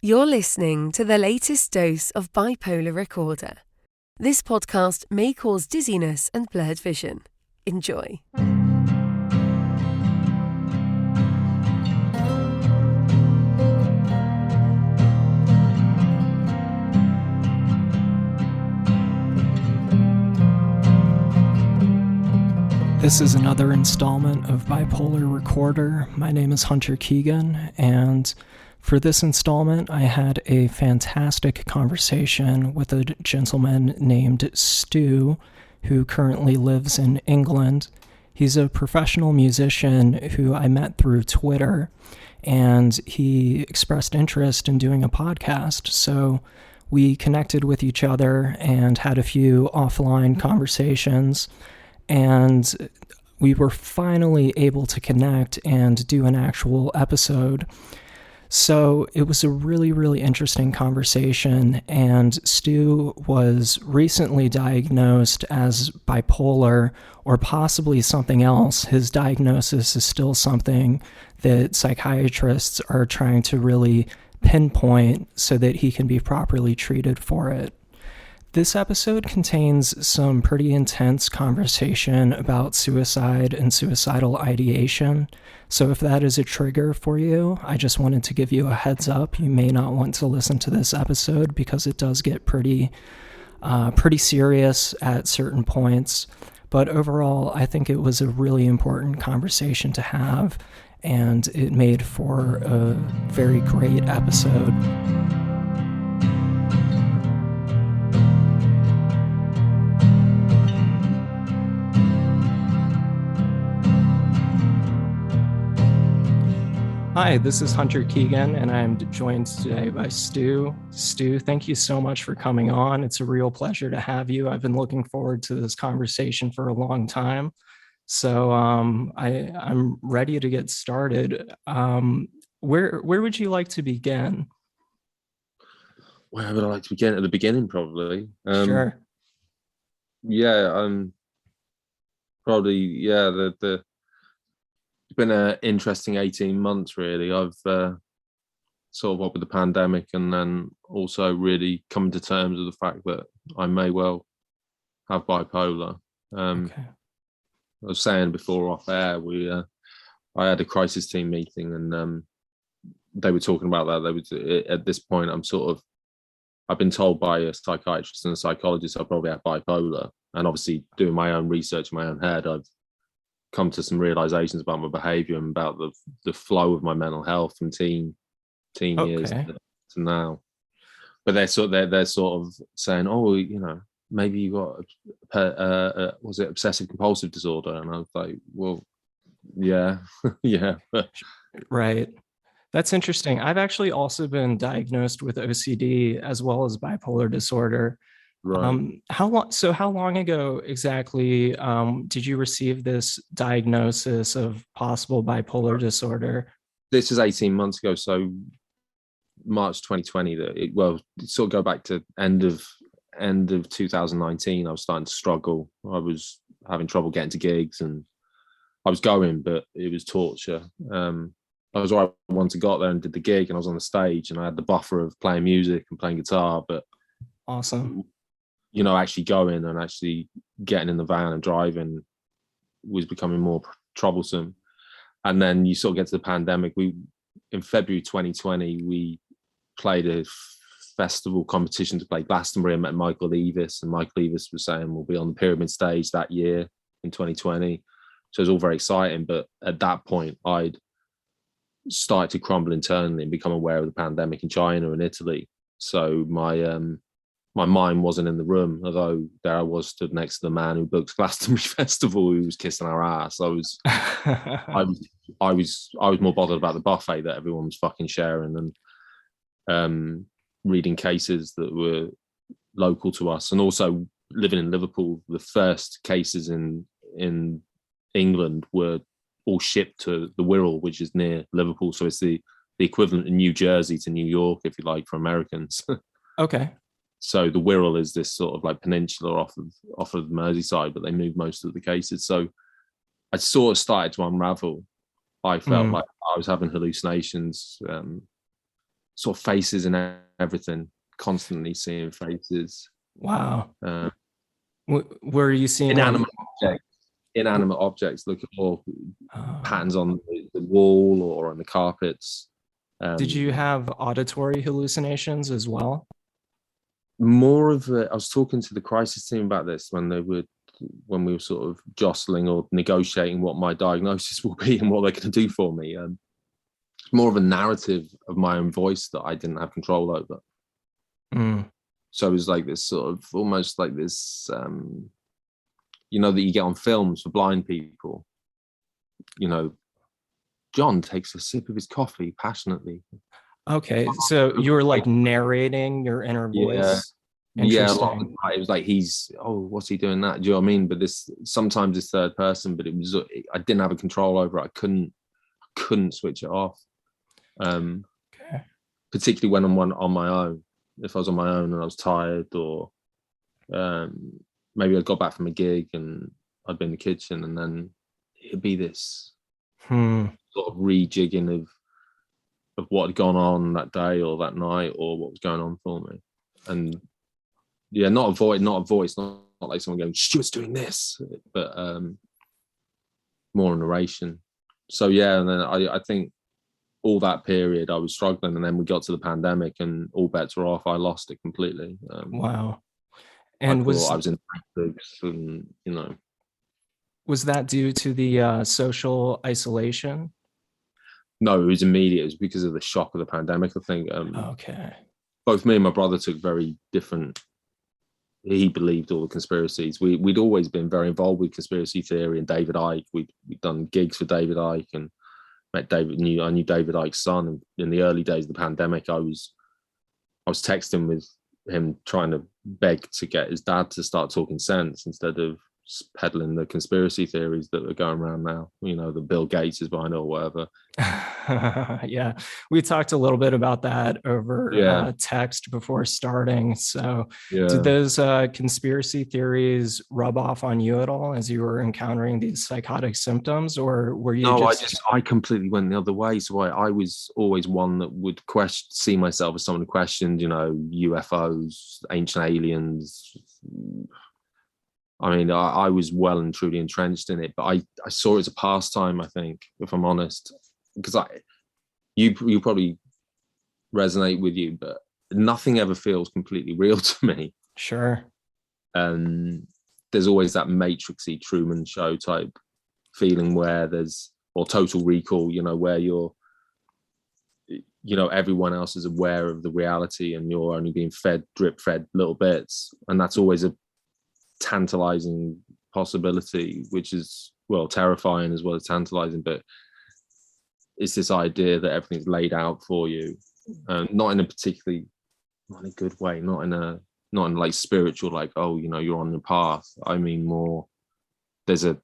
You're listening to the latest dose of Bipolar Recorder. This podcast may cause dizziness and blurred vision. Enjoy. This is another installment of Bipolar Recorder. My name is Hunter Keegan, and for this installment, I had a fantastic conversation with a gentleman named Stu, who currently lives in England. He's a professional musician who I met through Twitter, and he expressed interest in doing a podcast, so we connected with each other and had a few offline conversations. And we were finally able to connect and do an actual episode. So it was a really, really interesting conversation. And Stu was recently diagnosed as bipolar or possibly something else. His diagnosis is still something that psychiatrists are trying to really pinpoint so that he can be properly treated for it. This episode contains some pretty intense conversation about suicide and suicidal ideation, so if that is a trigger for you, I just wanted to give you a heads up. You may not want to listen to this episode because it does get pretty serious at certain points, but overall, I think it was a really important conversation to have, and it made for a very great episode. Hi, this is Hunter Keegan, and I'm joined today by Stu. Stu, thank you so much for coming on. It's a real pleasure to have you. I've been looking forward to this conversation for a long time. So I'm ready to get started. Where would you like to begin? Where would I like to begin? At the beginning, probably. Sure. Yeah, probably, yeah, it's been an interesting 18 months, really. I've sort of up with the pandemic, and then also really come to terms with the fact that I may well have bipolar. Okay. I was saying before off air, I had a crisis team meeting, and they were talking about that. They would, at this point, I've been told by a psychiatrist and a psychologist I probably have bipolar, and obviously doing my own research in my own head, I've come to some realizations about my behavior and about the flow of my mental health from teen years to now. But they're sort of saying, oh, you know, maybe you got was it obsessive compulsive disorder? And I was like, well, yeah. Yeah. Right. That's interesting. I've actually also been diagnosed with OCD as well as bipolar disorder. Right. How long ago exactly did you receive this diagnosis of possible bipolar disorder? This is 18 months ago, so March 2020. Sort of go back to end of 2019. I was starting to struggle. I was having trouble getting to gigs, and I was going, but it was torture. I was right once I got there and did the gig, and I was on the stage, and I had the buffer of playing music and playing guitar, but awesome. You know, actually going and actually getting in the van and driving was becoming more troublesome. And then you sort of get to the pandemic. In February 2020, we played a festival competition to play Glastonbury. I met Michael Eavis, and Michael Eavis was saying we'll be on the Pyramid stage that year in 2020. So it was all very exciting. But at that point, I'd started to crumble internally and become aware of the pandemic in China and Italy. So my mind wasn't in the room, although there I was stood next to the man who booked Glastonbury Festival, who was kissing our ass. I was more bothered about the buffet that everyone was fucking sharing, and reading cases that were local to us, and also living in Liverpool. The first cases in England were all shipped to the Wirral, which is near Liverpool. So it's the equivalent of New Jersey to New York, if you like, for Americans. Okay. So the Wirral is this sort of like peninsula off of Merseyside, but they moved most of the cases. So I sort of started to unravel. I felt like I was having hallucinations. sort of faces and everything, constantly seeing faces. Wow. Were you seeing inanimate objects, look at all uh, patterns on the wall or on the carpets. did you have auditory hallucinations as well? More of a, I was talking to the crisis team about this when we were sort of jostling or negotiating what my diagnosis will be and what they're going to do for me. More of a narrative of my own voice that I didn't have control over. So it was like this sort of almost like this, you know, that you get on films for blind people. You know, John takes a sip of his coffee passionately. Okay, so you were like narrating your inner voice. Yeah, a lot of the time it was like what's he doing that? Do you know what I mean? But this sometimes it's third person, but I didn't have a control over it. I couldn't switch it off. Particularly when I'm on my own. If I was on my own and I was tired, or maybe I got back from a gig and I'd be in the kitchen, and then it'd be this sort of rejigging of what had gone on that day or that night or what was going on for me. And yeah, not a voice, not like someone going, Stuart's doing this, but more a narration. So yeah, and then I think all that period I was struggling, and then we got to the pandemic and all bets were off. I lost it completely. Wow. And I was in books, and you know. Was that due to the social isolation? No, it was immediate. It was because of the shock of the pandemic, I think. Okay. Both me and my brother took very different. He believed all the conspiracies. We'd always been very involved with conspiracy theory and David Icke. We'd done gigs for David Icke and met David. I knew David Icke's son. And in the early days of the pandemic, I was texting with him trying to beg to get his dad to start talking sense instead of peddling the conspiracy theories that are going around now, you know, that Bill Gates is behind it or whatever. Yeah, we talked a little bit about that over text before starting. So did those conspiracy theories rub off on you at all as you were encountering these psychotic symptoms, or were you I completely went the other way. So I was always one that would see myself as someone who questioned, you know, UFOs, ancient aliens. I mean, I was well and truly entrenched in it, but I saw it as a pastime, I think, if I'm honest, because you probably resonate with you, but nothing ever feels completely real to me. Sure. There's always that Matrixy Truman Show type feeling where or Total Recall, you know, where everyone else is aware of the reality and you're only being drip fed little bits. And that's always a tantalizing possibility, which is, well, terrifying as well as tantalizing, but it's this idea that everything's laid out for you, not in a good way, not in like spiritual, like, oh, you know, you're on the path. I mean, more there's a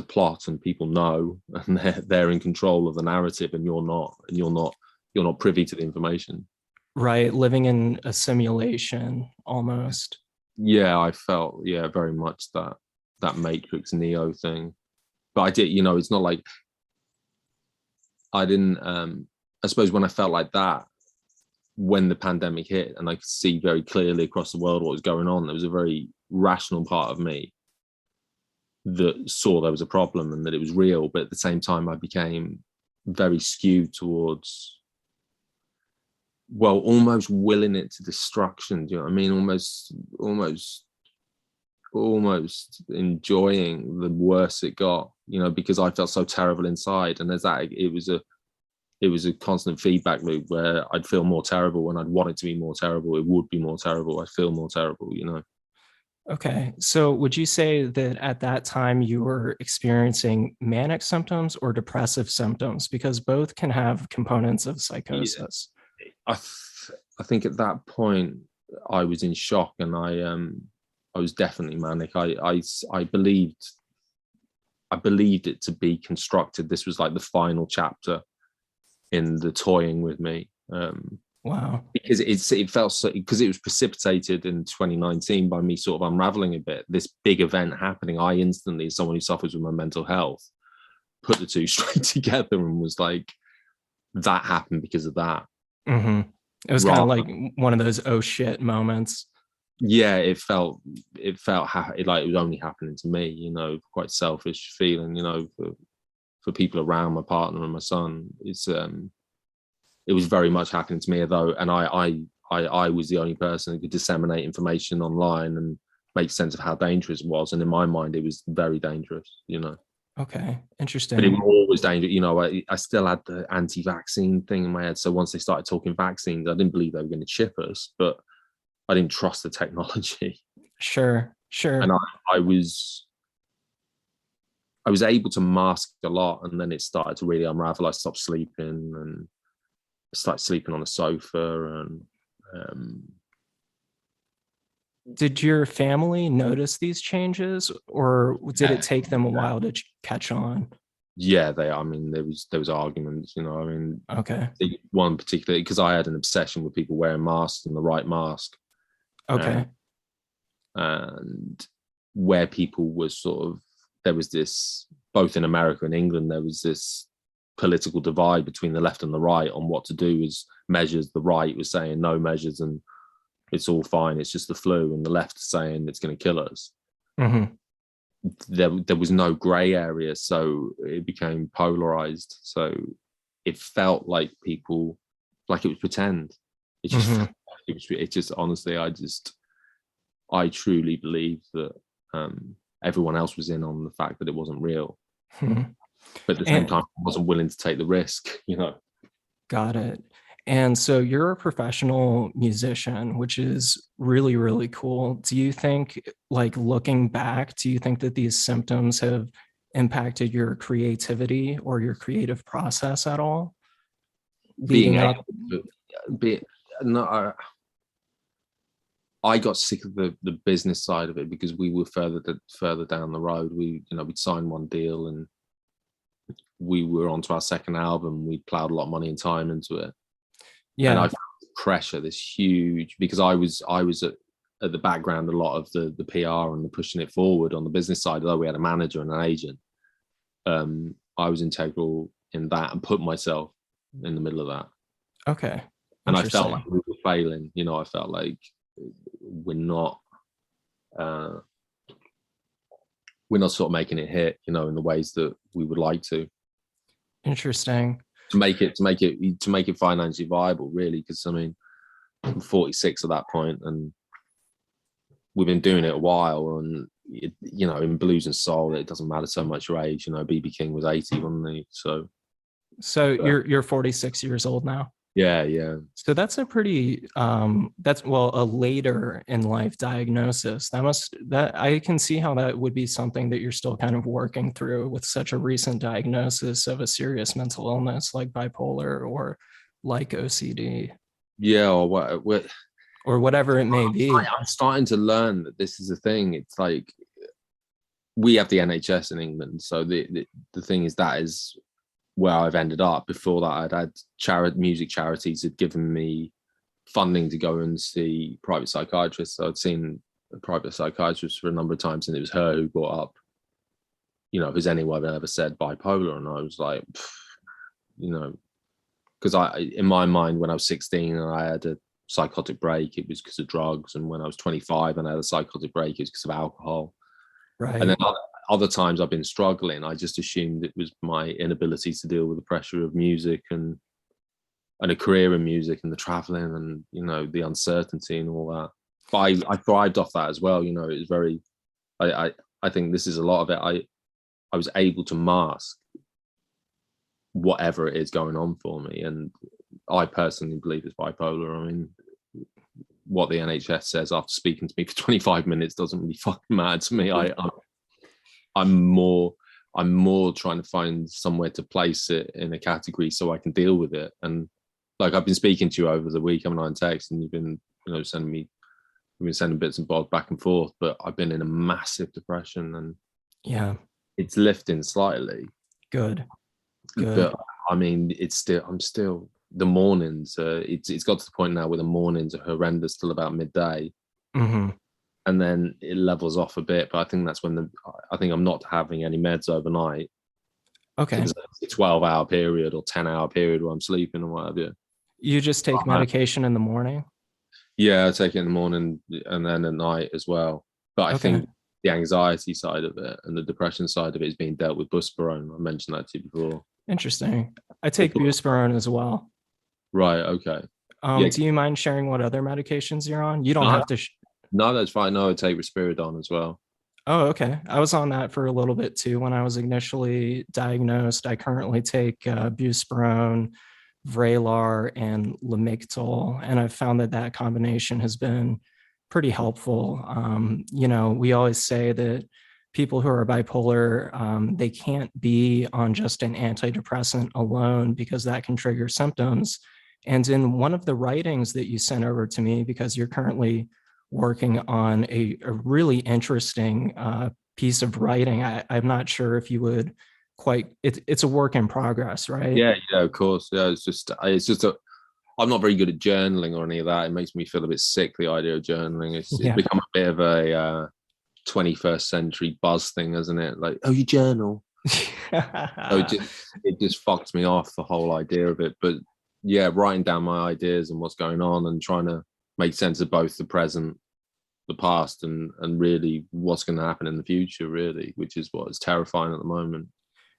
plot and people know, and they're in control of the narrative, and you're not privy to the information. Right, living in a simulation almost. Yeah, I felt very much that Matrix Neo thing, but I did, you know, it's not like I didn't. I suppose when I felt like that, when the pandemic hit, and I could see very clearly across the world what was going on, there was a very rational part of me that saw there was a problem and that it was real, but at the same time, I became very skewed towards, well, almost willing it to destruction. Do you know what I mean? Almost enjoying the worse it got, you know, because I felt so terrible inside. And it was a constant feedback loop where I'd feel more terrible when I'd want it to be more terrible. It would be more terrible. I'd feel more terrible, you know. Okay. So would you say that at that time you were experiencing manic symptoms or depressive symptoms? Because both can have components of psychosis. Yeah. I think at that point I was in shock, and I was definitely manic. I believed it to be constructed. This was like the final chapter in the toying with me. Wow. Because it felt so, because it was precipitated in 2019 by me sort of unraveling a bit. This big event happening, I instantly, as someone who suffers with my mental health, put the two straight together and was like, that happened because of that. Mm-hmm. It was kind of rather. like one of those oh shit moments. Yeah, like it was only happening to me, quite selfish feeling, for people around my partner and my son. It was very much happening to me, though, and I was the only person who could disseminate information online and make sense of how dangerous it was. And in my mind, it was very dangerous. Okay, But it interesting. was always dangerous. I still had the anti-vaccine thing in my head. So once they started talking vaccines, I didn't believe they were going to chip us, but I didn't trust the technology. Sure, And sure. I was able to mask a lot, and then it started to really unravel. I stopped sleeping and started sleeping on the sofa, and Did your family notice these changes, or did it yeah, take them a while to catch on? yeah, I mean, there was arguments. I mean, Okay, one particularly because I had an obsession with people wearing masks and the right mask, okay. and where people were sort of there was this both in America and England there was this political divide between the left and the right on what to do as measures. The right was saying no measures and it's all fine, it's just the flu, and the left saying it's going to kill us. Mm-hmm. There was no gray area, so it became polarized. So it felt like people like it was pretend. It just Mm-hmm. it just honestly I truly believe that everyone else was in on the fact that it wasn't real, Mm-hmm. but at the same And time I wasn't willing to take the risk. got it. And so you're a professional musician, which is really, really cool. Do you think, like looking back, do you think that these symptoms have impacted your creativity or your creative process at all Being leading able up? to be no, I got sick of the business side of it because we were further down the road. We'd signed one deal and we were onto our second album. We plowed a lot of money and time into it, and I Yeah. felt pressure, this huge, because I was at the background a lot of the PR and the pushing it forward on the business side. Although we had a manager and an agent, I was integral in that and put myself in the middle of that. Okay. And I felt like Interesting. we were failing. I felt like we're not uh, we're not sort of making it hit, in the ways that we would like Interesting. to make it financially viable, really. Because I mean, I'm 46 at that point, and we've been doing it a while. And in blues and soul, it doesn't matter so much your age. BB King was 80, wasn't he? So So you're 46 years old now. yeah, yeah. So that's a pretty that's well a later in life diagnosis. That I can see how that would be something that you're still kind of working through with such a recent diagnosis of a serious mental illness like bipolar or like OCD Yeah, or what or whatever it may be. I'm starting to learn that this is a thing. It's like we have the NHS in England, so the thing is that is where I've ended up. Before that, I'd had music charities had given me funding to go and see private psychiatrists. So I'd seen a private psychiatrist for a number of times, and it was her who brought up, has anyone ever said bipolar? And I was like, because in my mind, when I was 16 and I had a psychotic break, it was because of drugs, and when I was 25 and I had a psychotic break, it was because of alcohol. And then Right. other times I've been struggling, I just assumed it was my inability to deal with the pressure of music and a career in music and the traveling and the uncertainty and all that. But I thrived off that as well. It was very. I think this is a lot of it. I was able to mask whatever it is going on for me, and I personally believe it's bipolar. I mean, what the NHS says after speaking to me for 25 minutes doesn't really fucking matter to me. I'm more trying to find somewhere to place it in a category so I can deal with it. And like I've been speaking to you over the week, I'm on text, and you've been we've been sending bits and bobs back and forth. But I've been in a massive depression, and Yeah. it's lifting slightly. Good. Good. But I mean, I'm still the mornings. It's got to the point now where the mornings are horrendous till about midday. Mm-hmm. And then it levels off a bit. But I think that's when I think I'm not having any meds overnight. So Okay. there's a 12-hour period or 10-hour period where I'm sleeping or whatever. You just take medication in the morning? Yeah, I take it in the morning and then at night as well. But I Okay, think the anxiety side of it and the depression side of it is being dealt with buspirone. I mentioned that to you before. interesting. I take buspirone as well. Right. Okay. Yeah. Do you mind sharing what other medications you're on? You don't No, have to. no, that's fine. No, I take risperidone as well. Oh, okay. I was on that for a little bit too when I was initially diagnosed. I currently take buspirone, Vraylar, and Lamictal, and I've found that that combination has been pretty helpful. We always say that people who are bipolar, they can't be on just an antidepressant alone because that can trigger symptoms. And in one of the writings that you sent over to me, because you're currently working on a really interesting piece of writing. I'm not sure if you would it's a work in progress, right? Yeah. Yeah. Of course. Yeah. I'm not very good at journaling or any of that. It makes me feel a bit sick, the idea of journaling. It's Yeah. become a bit of a 21st century buzz thing, isn't it? Like, oh, you journal. So it just fucks me off, the whole idea of it. But yeah, writing down my ideas and what's going on and trying to make sense of both the present, the past, and really what's going to happen in the future, really, which is what is terrifying at the moment.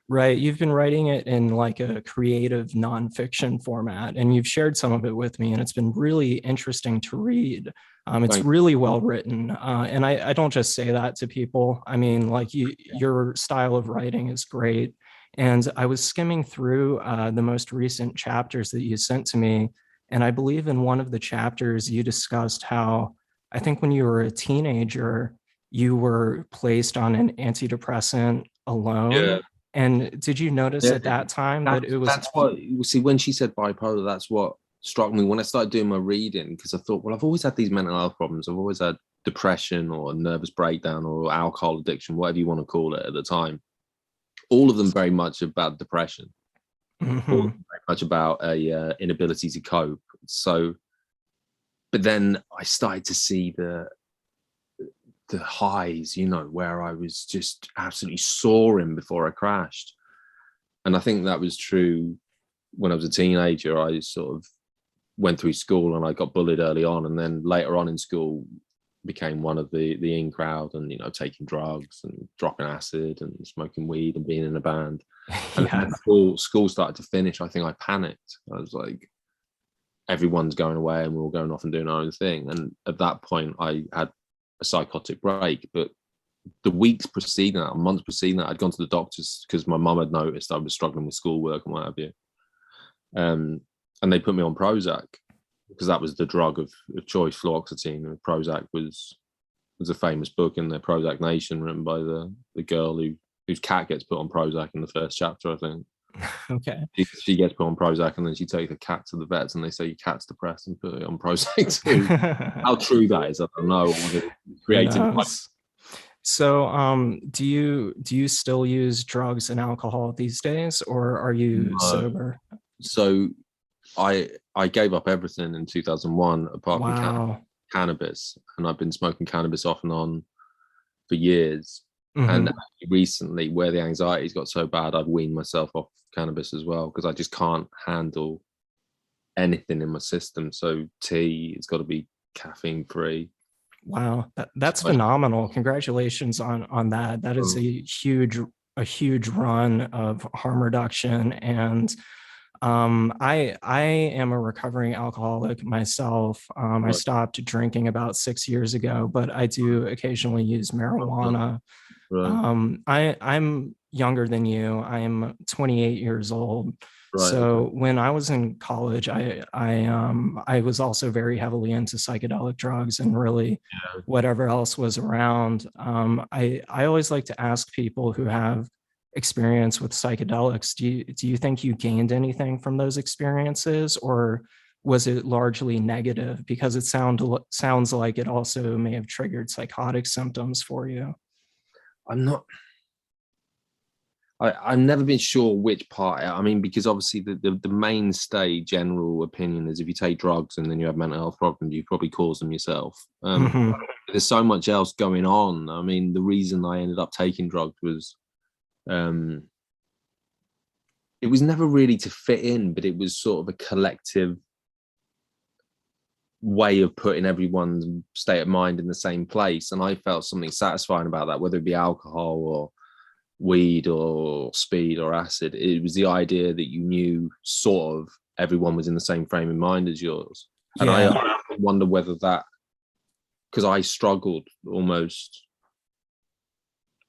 Right. You've been writing it in like a creative nonfiction format, and you've shared some of it with me, and it's been really interesting to read. It's really well written. And I don't just say that to people. I mean, like your style of writing is great. And I was skimming through the most recent chapters that you sent to me. And I believe in one of the chapters, you discussed how I think when you were a teenager, you were placed on an antidepressant Yeah. alone. And did you notice Yeah, at that time that it was, that's what you see when she said bipolar. That's what struck me when I started doing my reading, because I thought, well, I've always had these mental health problems. I've always had depression or nervous breakdown or alcohol addiction, whatever you want to call it at the time. All of them very much about depression, all Mhm. very much about a inability to cope. So, but then I started to see the highs, where I was just absolutely soaring before I crashed. And I think that was true when I was a teenager. I sort of went through school and I got bullied early on, and then later on in school became one of the in crowd, and taking drugs and dropping acid and smoking weed and being in a band. And Yeah. then school started to finish, I think I panicked. I was like, everyone's going away and we're all going off and doing our own thing. And at that point I had a psychotic break. But the weeks preceding that, months preceding that, I'd gone to the doctors because my mum had noticed I was struggling with schoolwork and what have you. And they put me on Prozac because that was the drug of choice, fluoxetine. And Prozac was a famous book in the Prozac Nation, written by the girl whose cat gets put on Prozac in the first chapter, I think. Okay. She gets put on Prozac and then she takes the cat to the vets and they say your cat's depressed and put it on Prozac too. How true that is, I don't know. Creative. So, do you still use drugs and alcohol these days, or are you sober? So I gave up everything in 2001 apart from cannabis, and I've been smoking cannabis off and on for years. And recently, where the anxiety's got so bad, I've weaned myself off cannabis as well because I just can't handle anything in my system. So tea, it's got to be caffeine free. Wow, that's phenomenal. Congratulations on that. That is a huge run of harm reduction. And I am a recovering alcoholic myself. I stopped drinking about 6 years ago, but I do occasionally use marijuana. I'm younger than you. I'm 28 years old. Right. So when I was in college, I was also very heavily into psychedelic drugs and really whatever else was around. I always like to ask people who have experience with psychedelics, do you think you gained anything from those experiences, or was it largely negative? Because it sounds like it also may have triggered psychotic symptoms for you. I've never been sure which part. I mean, because obviously the mainstay general opinion is if you take drugs and then you have mental health problems, you probably cause them yourself. There's so much else going on. I mean, the reason I ended up taking drugs was it was never really to fit in, but it was sort of a collective way of putting everyone's state of mind in the same place. And I felt something satisfying about that, whether it be alcohol or weed or speed or acid. It was the idea that you knew sort of everyone was in the same frame of mind as yours. And I wonder whether that, because I struggled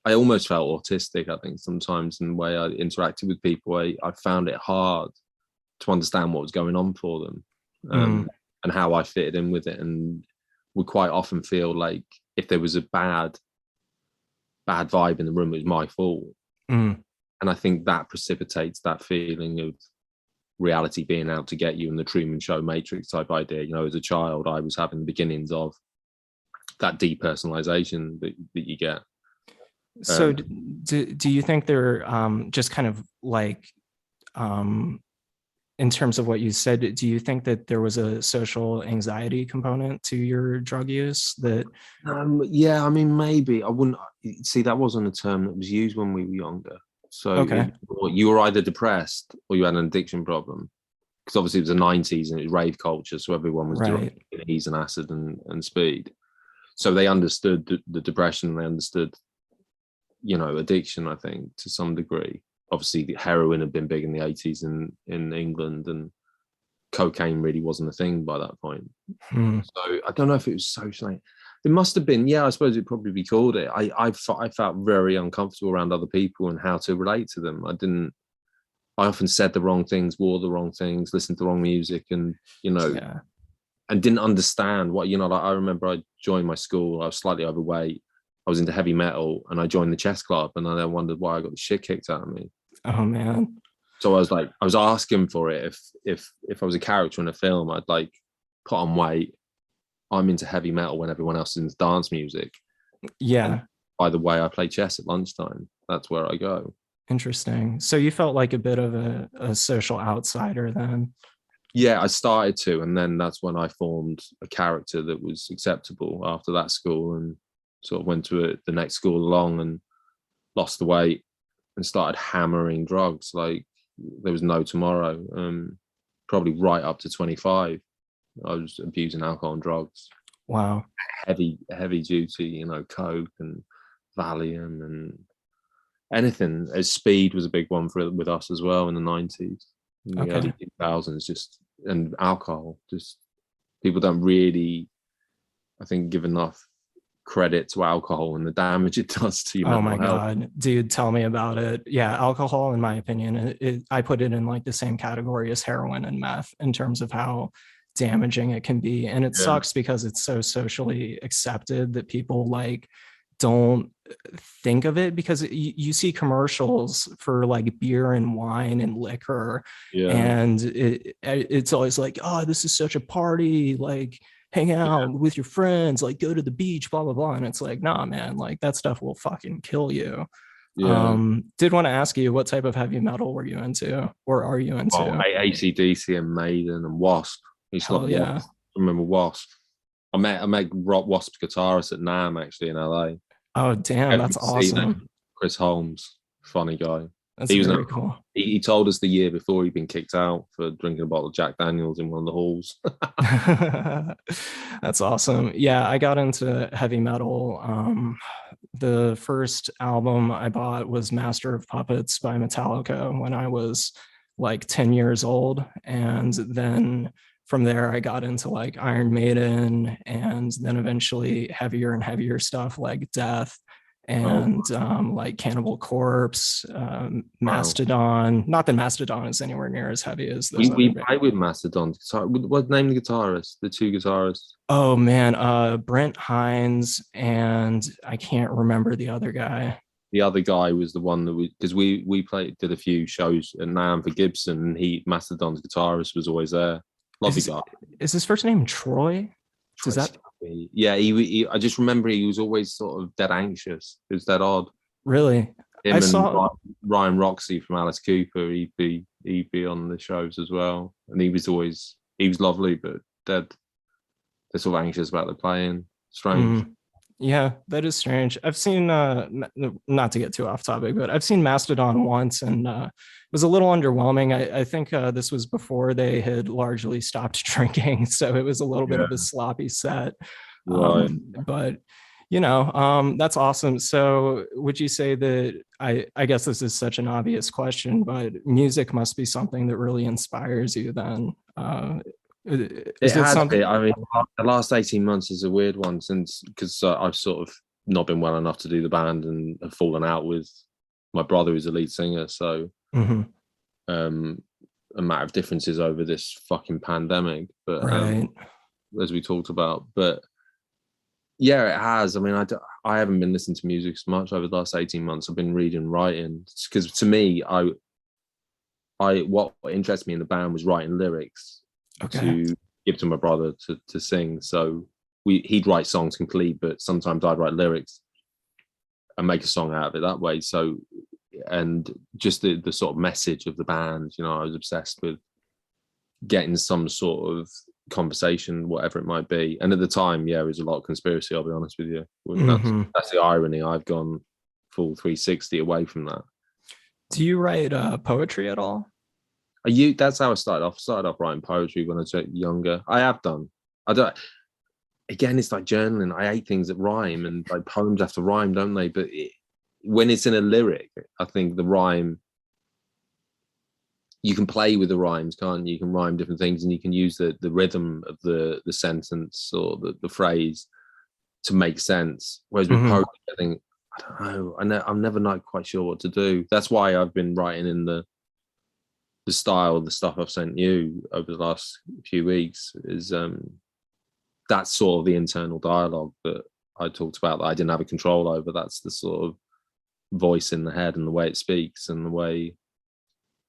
I almost felt autistic, I think, sometimes in the way I interacted with people. I found it hard to understand what was going on for them, and how I fitted in with it. And would quite often feel like if there was a bad vibe in the room, it was my fault. And I think that precipitates that feeling of reality being out to get you, and the Truman Show Matrix type idea. You know, as a child, I was having the beginnings of that depersonalization that you get. So do you think they're just kind of like, in terms of what you said, do you think that there was a social anxiety component to your drug use? That yeah, I mean, maybe. I wouldn't see, that wasn't a term that was used when we were younger. So you were either depressed or you had an addiction problem, because obviously it was the 90s and it was rave culture, so everyone was doing ease and acid and speed. So they understood the depression, they understood, you know, addiction, I think, to some degree. Obviously, the heroin had been big in the 80s in England, and cocaine really wasn't a thing by that point. So I don't know if it was socially. It must have been, yeah, I suppose it'd probably be called it. I felt very uncomfortable around other people and how to relate to them. I often said the wrong things, wore the wrong things, listened to the wrong music, and, you know, and didn't understand what, you know, like I remember I joined my school, I was slightly overweight, I was into heavy metal, and I joined the chess club, and I then wondered why I got the shit kicked out of me. Oh man. So I was asking for it. If I was a character in a film, I'd like put on weight. I'm into heavy metal when everyone else is into dance music. Yeah. And by the way, I play chess at lunchtime. That's where I go. Interesting. So you felt like a bit of a social outsider then? Yeah, I started to, and then that's when I formed a character that was acceptable after that school, and sort of went to the next school along and lost the weight and started hammering drugs like there was no tomorrow. Probably right up to 25, I was abusing alcohol and drugs. Wow. Heavy duty, you know, coke and Valium and anything. As speed was a big one with us as well in the 90s, in the early 2000s. Just, and alcohol, just people don't really, I think, give enough credit to alcohol and the damage it does to your mental health. God, dude, tell me about it. Yeah, alcohol, in my opinion, I put it in like the same category as heroin and meth in terms of how damaging it can be. And it sucks because it's so socially accepted that people like don't think of it, because you see commercials for like beer and wine and liquor, and it's always like, oh, this is such a party, like hang out with your friends, like go to the beach, blah blah blah. And it's like, nah man, like that stuff will fucking kill you. Did want to ask you, what type of heavy metal were you into, or are you into? AC/DC and Maiden and Wasp. Hell yeah. Wasp. I remember Wasp. I met Wasp guitarist at NAMM actually in LA. Oh damn, that's awesome. Chris Holmes, funny guy. That's very cool. He told us the year before he'd been kicked out for drinking a bottle of Jack Daniels in one of the halls. That's awesome. Yeah, I got into heavy metal. The first album I bought was Master of Puppets by Metallica when I was like 10 years old. And then from there, I got into like Iron Maiden, and then eventually heavier and heavier stuff like Death and like Cannibal Corpse, Mastodon. Not that Mastodon is anywhere near as heavy as those. We played with Mastodon. What's the name of the guitarist? The two guitarists? Oh man, Brent Hines, and I can't remember the other guy. The other guy was the one that because we did a few shows at NAMM for Gibson, and Mastodon's guitarist was always there. Lovely guy. Is his first name Troy? Is that? Yeah, he I just remember he was always sort of dead anxious. It was dead odd. Really? Him and Ryan Roxy from Alice Cooper, he'd be on the shows as well. And he was lovely, but dead. They're sort of anxious about the playing. Strange. Yeah, that is strange. I've seen not to get too off topic, but I've seen Mastodon once, and it was a little underwhelming. I think this was before they had largely stopped drinking, so it was a little bit Yeah. of a sloppy set. Right. But that's awesome. So would you say that I guess this is such an obvious question, but music must be something that really inspires you then? It Is it has something? been. I mean, the last 18 months is a weird one since because I've sort of not been well enough to do the band and have fallen out with my brother who's the lead singer. So Mhm. um, a matter of differences over this fucking pandemic. But Right. as we talked about, but yeah, it has. I mean, I haven't been listening to music so much over the last 18 months. I've been reading, writing because to me, I what interests me in the band was writing lyrics Okay. to give to my brother to sing. So he'd write songs complete, but sometimes I'd write lyrics and make a song out of it that way. So and just the sort of message of the band, I was obsessed with getting some sort of conversation, whatever it might be. And at the time, yeah, it was a lot of conspiracy, I'll be honest with you. Mhm. That's the irony. I've gone full 360 away from that. Do you write poetry at all? That's how I started off. I started off writing poetry when I was younger. I have done. I don't. Again, it's like journaling. I hate things that rhyme, and like poems have to rhyme, don't they? But when it's in a lyric, I think the rhyme. You can play with the rhymes, can't you? You can rhyme different things, and you can use the rhythm of the sentence or the phrase to make sense. Whereas with Mhm. poetry, I think I don't know. I'm never not quite sure what to do. That's why I've been writing in the style, the stuff I've sent you over the last few weeks is that's sort of the internal dialogue that I talked about that I didn't have a control over. That's the sort of voice in the head and the way it speaks and the way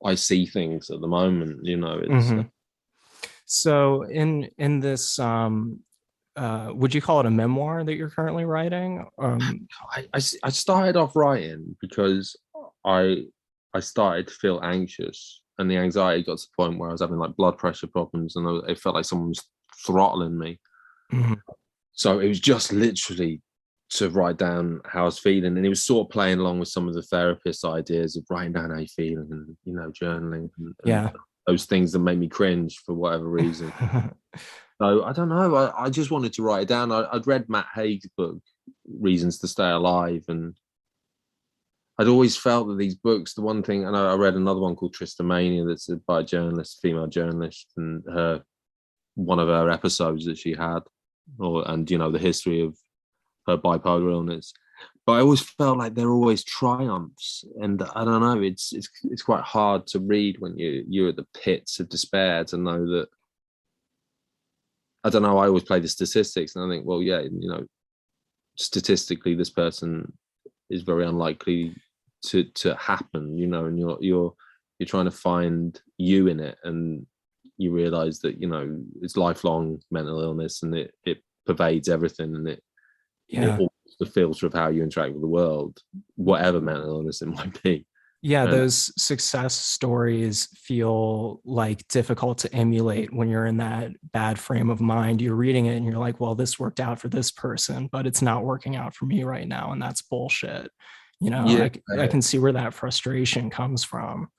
I see things at the moment. It's Mhm. So in this would you call it a memoir that you're currently writing? I started off writing because I I started to feel anxious, and the anxiety got to the point where I was having like blood pressure problems, and it felt like someone was throttling me. Mhm. So it was just literally to write down how I was feeling, and it was sort of playing along with some of the therapist's ideas of writing down how you feel and journaling and Yeah. those things that made me cringe for whatever reason. So I don't know. I just wanted to write it down. I'd read Matt Haig's book, Reasons to Stay Alive, and I'd always felt that these books, the one thing, and I read another one called Tristomania that's by a journalist, female journalist, and one of her episodes that she had, and the history of her bipolar illness. But I always felt like they're always triumphs, and I don't know. It's quite hard to read when you're at the pits of despair to know that. I don't know. I always play the statistics, and I think, well, yeah, statistically, this person is very unlikely to happen. And you're trying to find you in it, and you realize that it's lifelong mental illness, and it pervades everything, and it Yeah. alters the filter of how you interact with the world, whatever mental illness it might be. Yeah, And those success stories feel like difficult to emulate when you're in that bad frame of mind. You're reading it and you're like, well, this worked out for this person, but it's not working out for me right now. And that's bullshit. yeah, I can see where that frustration comes from.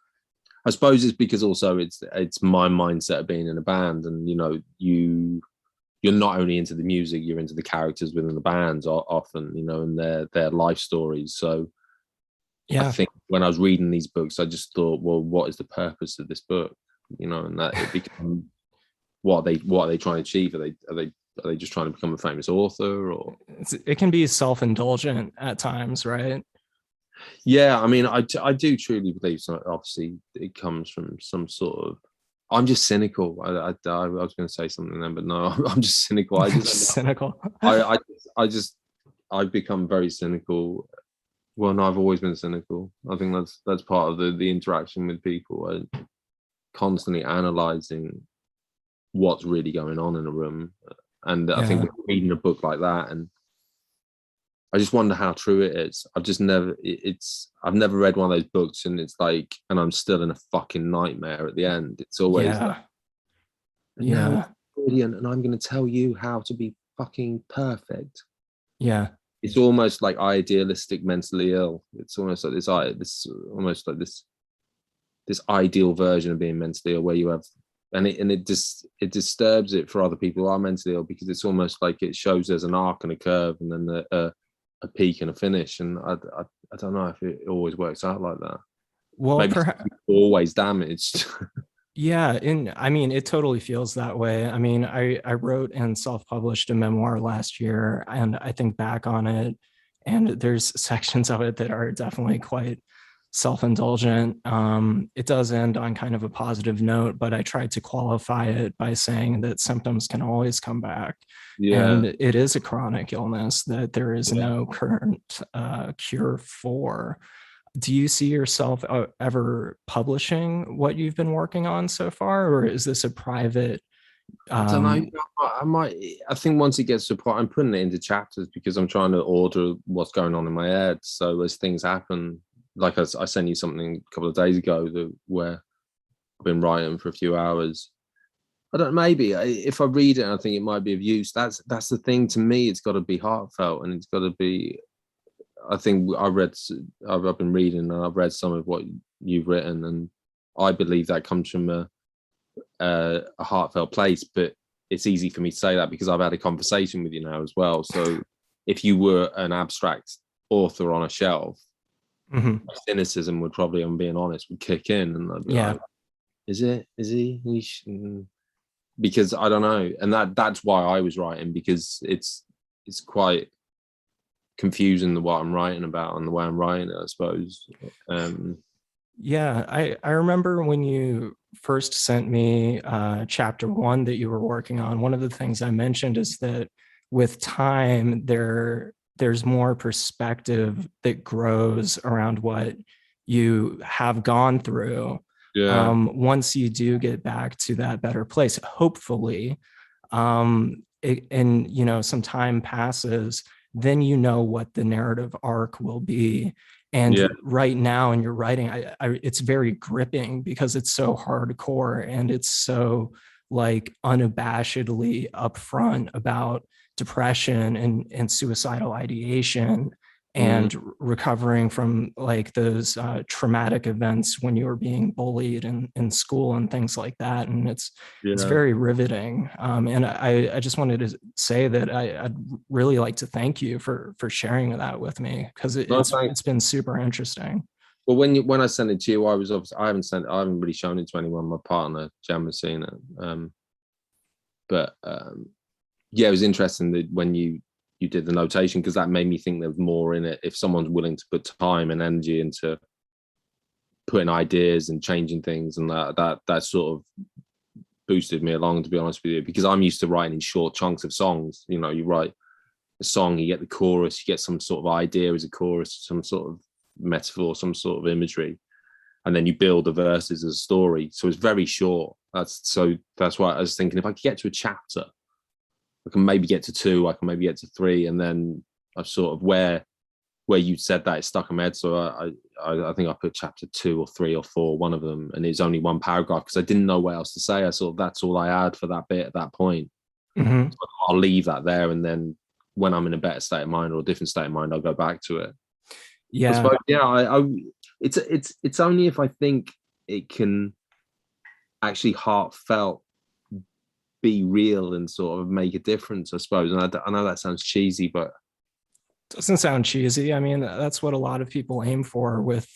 I suppose it's because also it's my mindset of being in a band, and you're not only into the music, you're into the characters within the bands often, and their life stories. So I Yeah. think when I was reading these books, I just thought, well, what is the purpose of this book? And that it became what are they trying to achieve? Are they just trying to become a famous author? Or It can be self-indulgent at times, right? yeah, I mean, I do truly believe so. Obviously, it comes from some sort of. I'm just cynical. I was going to say something then, but no, I'm just cynical. Just cynical. I, I just I've become very cynical. Well, no, I've always been cynical. I think that's part of the interaction with people. Constantly analyzing what's really going on in a room, and I think Yeah. reading a book like that, and I just wonder how true it is. I've never read one of those books, and it's like, and I'm still in a fucking nightmare at the end. It's always like, Yeah. no, it's Yeah. brilliant, and I'm going to tell you how to be fucking perfect. Yeah. It's almost like idealistic mentally ill. It's almost like this almost like this ideal version of being mentally ill where you have, it just it disturbs it for other people who are mentally ill, because it's almost like it shows there's an arc and a curve, and then a peak and a finish, and I don't know if it always works out like that. Well, Maybe perhaps. always damaged. Yeah, and I mean, it totally feels that way. I mean, I wrote and self-published a memoir last year, and I think back on it, and there's sections of it that are definitely quite self-indulgent. It does end on kind of a positive note, but I tried to qualify it by saying that symptoms can always come back, Yeah, and it is a chronic illness that there is yeah. no current cure for. Do you see yourself ever publishing what you've been working on so far, or is this a private? I don't know. um I might. I think once it gets to a point, I'm putting it into chapters because I'm trying to order what's going on in my head. So as things happen, like I sent you something a couple of days ago where I've been writing for a few hours. I don't. Maybe if I read it, and I think it might be of use. That's the thing. To me, it's got to be heartfelt, and it's got to be. I think I've been reading, and I've read some of what you've written, and I believe that comes from a heartfelt place. But it's easy for me to say that because I've had a conversation with you now as well. So if you were an abstract author on a shelf, mhm. cynicism would probably, I'm being honest, would kick in, and I'd be Yeah. like, is he because I don't know. And that's why I was writing, because it's quite confusing what I'm writing about and the way I'm writing it, I suppose. Yeah, I remember when you first sent me chapter one that you were working on. One of the things I mentioned is that with time, there's more perspective that grows around what you have gone through. Yeah, Once you do get back to that better place, hopefully, and some time passes, then you know what the narrative arc will be. And yeah, right now in your writing, it's very gripping because it's so hardcore and it's so like unabashedly upfront about depression and suicidal ideation mm, and recovering from like those traumatic events when you were being bullied in school and things like that. And it's yeah. very riveting. And I just wanted to say that I'd really like to thank you for sharing that with me because No, thanks. it's been super interesting. Well, when I sent it to you, I haven't really shown it to anyone. My partner Jan has seen it, but yeah, it was interesting that when you did the notation, because that made me think there was more in it. If someone's willing to put time and energy into putting ideas and changing things, and that sort of boosted me along, to be honest with you, because I'm used to writing in short chunks of songs. You write a song, you get the chorus, you get some sort of idea as a chorus, some sort of metaphor, some sort of imagery, and then you build the verses as a story. So it's very short. That's why I was thinking, if I could get to a chapter, I can maybe get to two, I can maybe get to three, and then I've sort of where you said that, it stuck in my head. So I think I put chapter 2 or 3 or 4, one of them, and it's only one paragraph because I didn't know what else to say. I thought that's all I had for that bit at that point. Mm-hmm. So I'll leave that there, and then when I'm in a better state of mind or a different state of mind, I'll go back to it. I Yeah. suppose, yeah. It's only if I think it can actually heartfelt be real and sort of make a difference, I suppose. And I know that sounds cheesy, but Doesn't sound cheesy. I mean, that's what a lot of people aim for with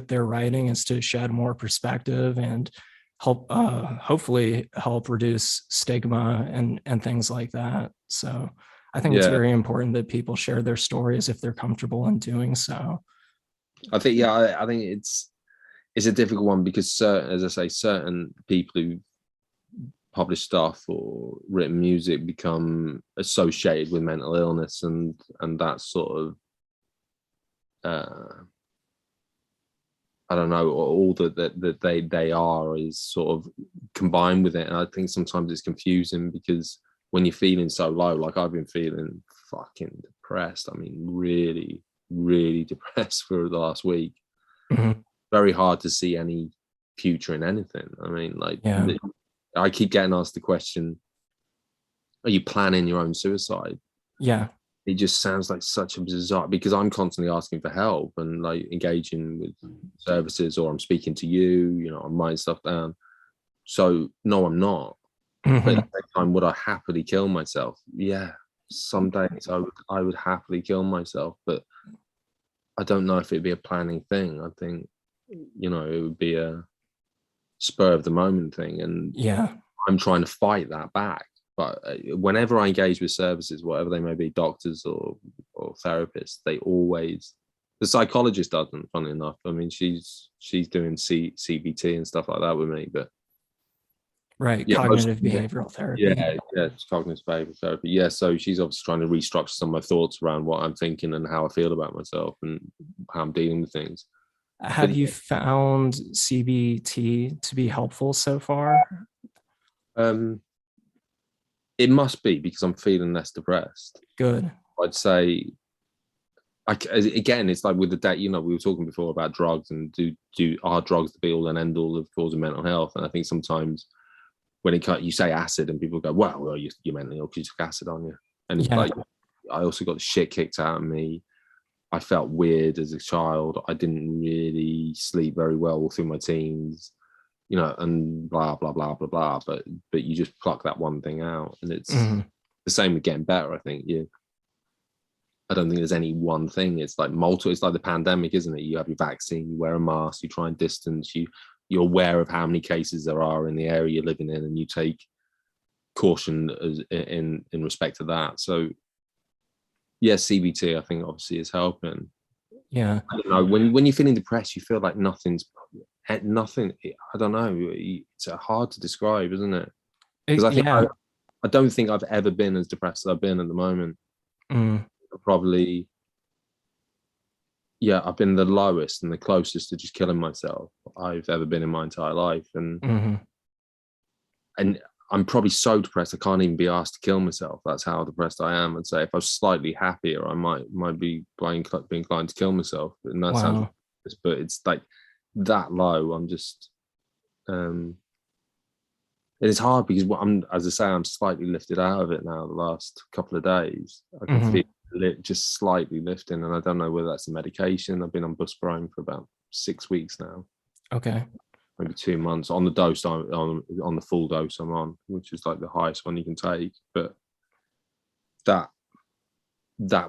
their writing, is to shed more perspective and help hopefully help reduce stigma and things like that. So I think it's yeah, very important that people share their stories if they're comfortable in doing so. I think, yeah, I think it's a difficult one because as I say, certain people who publish stuff or written music become associated with mental illness, and that sort of I don't know, all that they are is sort of combined with it. And I think sometimes it's confusing because when you're feeling so low, like I've been feeling fucking depressed. I mean, really, really depressed for the last week. Mhm. Very hard to see any future in anything. I mean, like, Yeah. I keep getting asked the question, are you planning your own suicide? Yeah. it just sounds like such a bizarre, because I'm constantly asking for help and like engaging with services, or I'm speaking to you, I'm writing stuff down. So no, I'm not. But at the same time, would I happily kill myself? Yeah. Some days I would happily kill myself, but I don't know if it'd be a planning thing. I think, it would be a spur of the moment thing. And Yeah. I'm trying to fight that back. But whenever I engage with services, whatever they may be, doctors or therapists, they always, the psychologist doesn't, funny enough. I mean, she's doing CBT and stuff like that with me, but Right. yeah, Cognitive behavioral therapy. yeah, it's cognitive behavioral therapy. Yeah, so she's obviously trying to restructure some of my thoughts around what I'm thinking and how I feel about myself and how I'm dealing with things. Have you found CBT to be helpful so far? It must be, because I'm feeling less depressed. Good. I'd say, again, it's like with the day, we were talking before about drugs, and are drugs the be all and end all of causing mental health? And I think sometimes when you say acid and people go, well, you're mentally ill because you took acid on you. And it's like, I also got the shit kicked out of me. I felt weird as a child. I didn't really sleep very well all through my teens, and blah, blah, blah, blah, blah. But you just pluck that one thing out, and it's the same with getting better, I think. I don't think there's any one thing. It's like multiple. It's like the pandemic, isn't it? You have your vaccine, you wear a mask, you try and distance, you're aware of how many cases there are in the area you're living in, and you take caution in respect to that. So yes, CBT, I think, obviously is helping. Yeah. I don't know, when you're feeling depressed, you feel like nothing. I don't know. It's hard to describe, isn't it? Because I think I don't think I've ever been as depressed as I've been at the moment. Probably, I've been the lowest and the closest to just killing myself I've ever been in my entire life. And I'm probably so depressed I can't even be asked to kill myself. That's how depressed I am. I'd say if I was slightly happier, I might be inclined to kill myself. And that sounds, but it's like that low. I'm just, and it's hard because as I say, I'm slightly lifted out of it now. The last couple of days, I can feel it just slightly lifting, and I don't know whether that's the medication. I've been on Busprone for about 6 weeks now. Okay. Maybe 2 months on the dose. On the full dose I'm on, which is like the highest one you can take. But that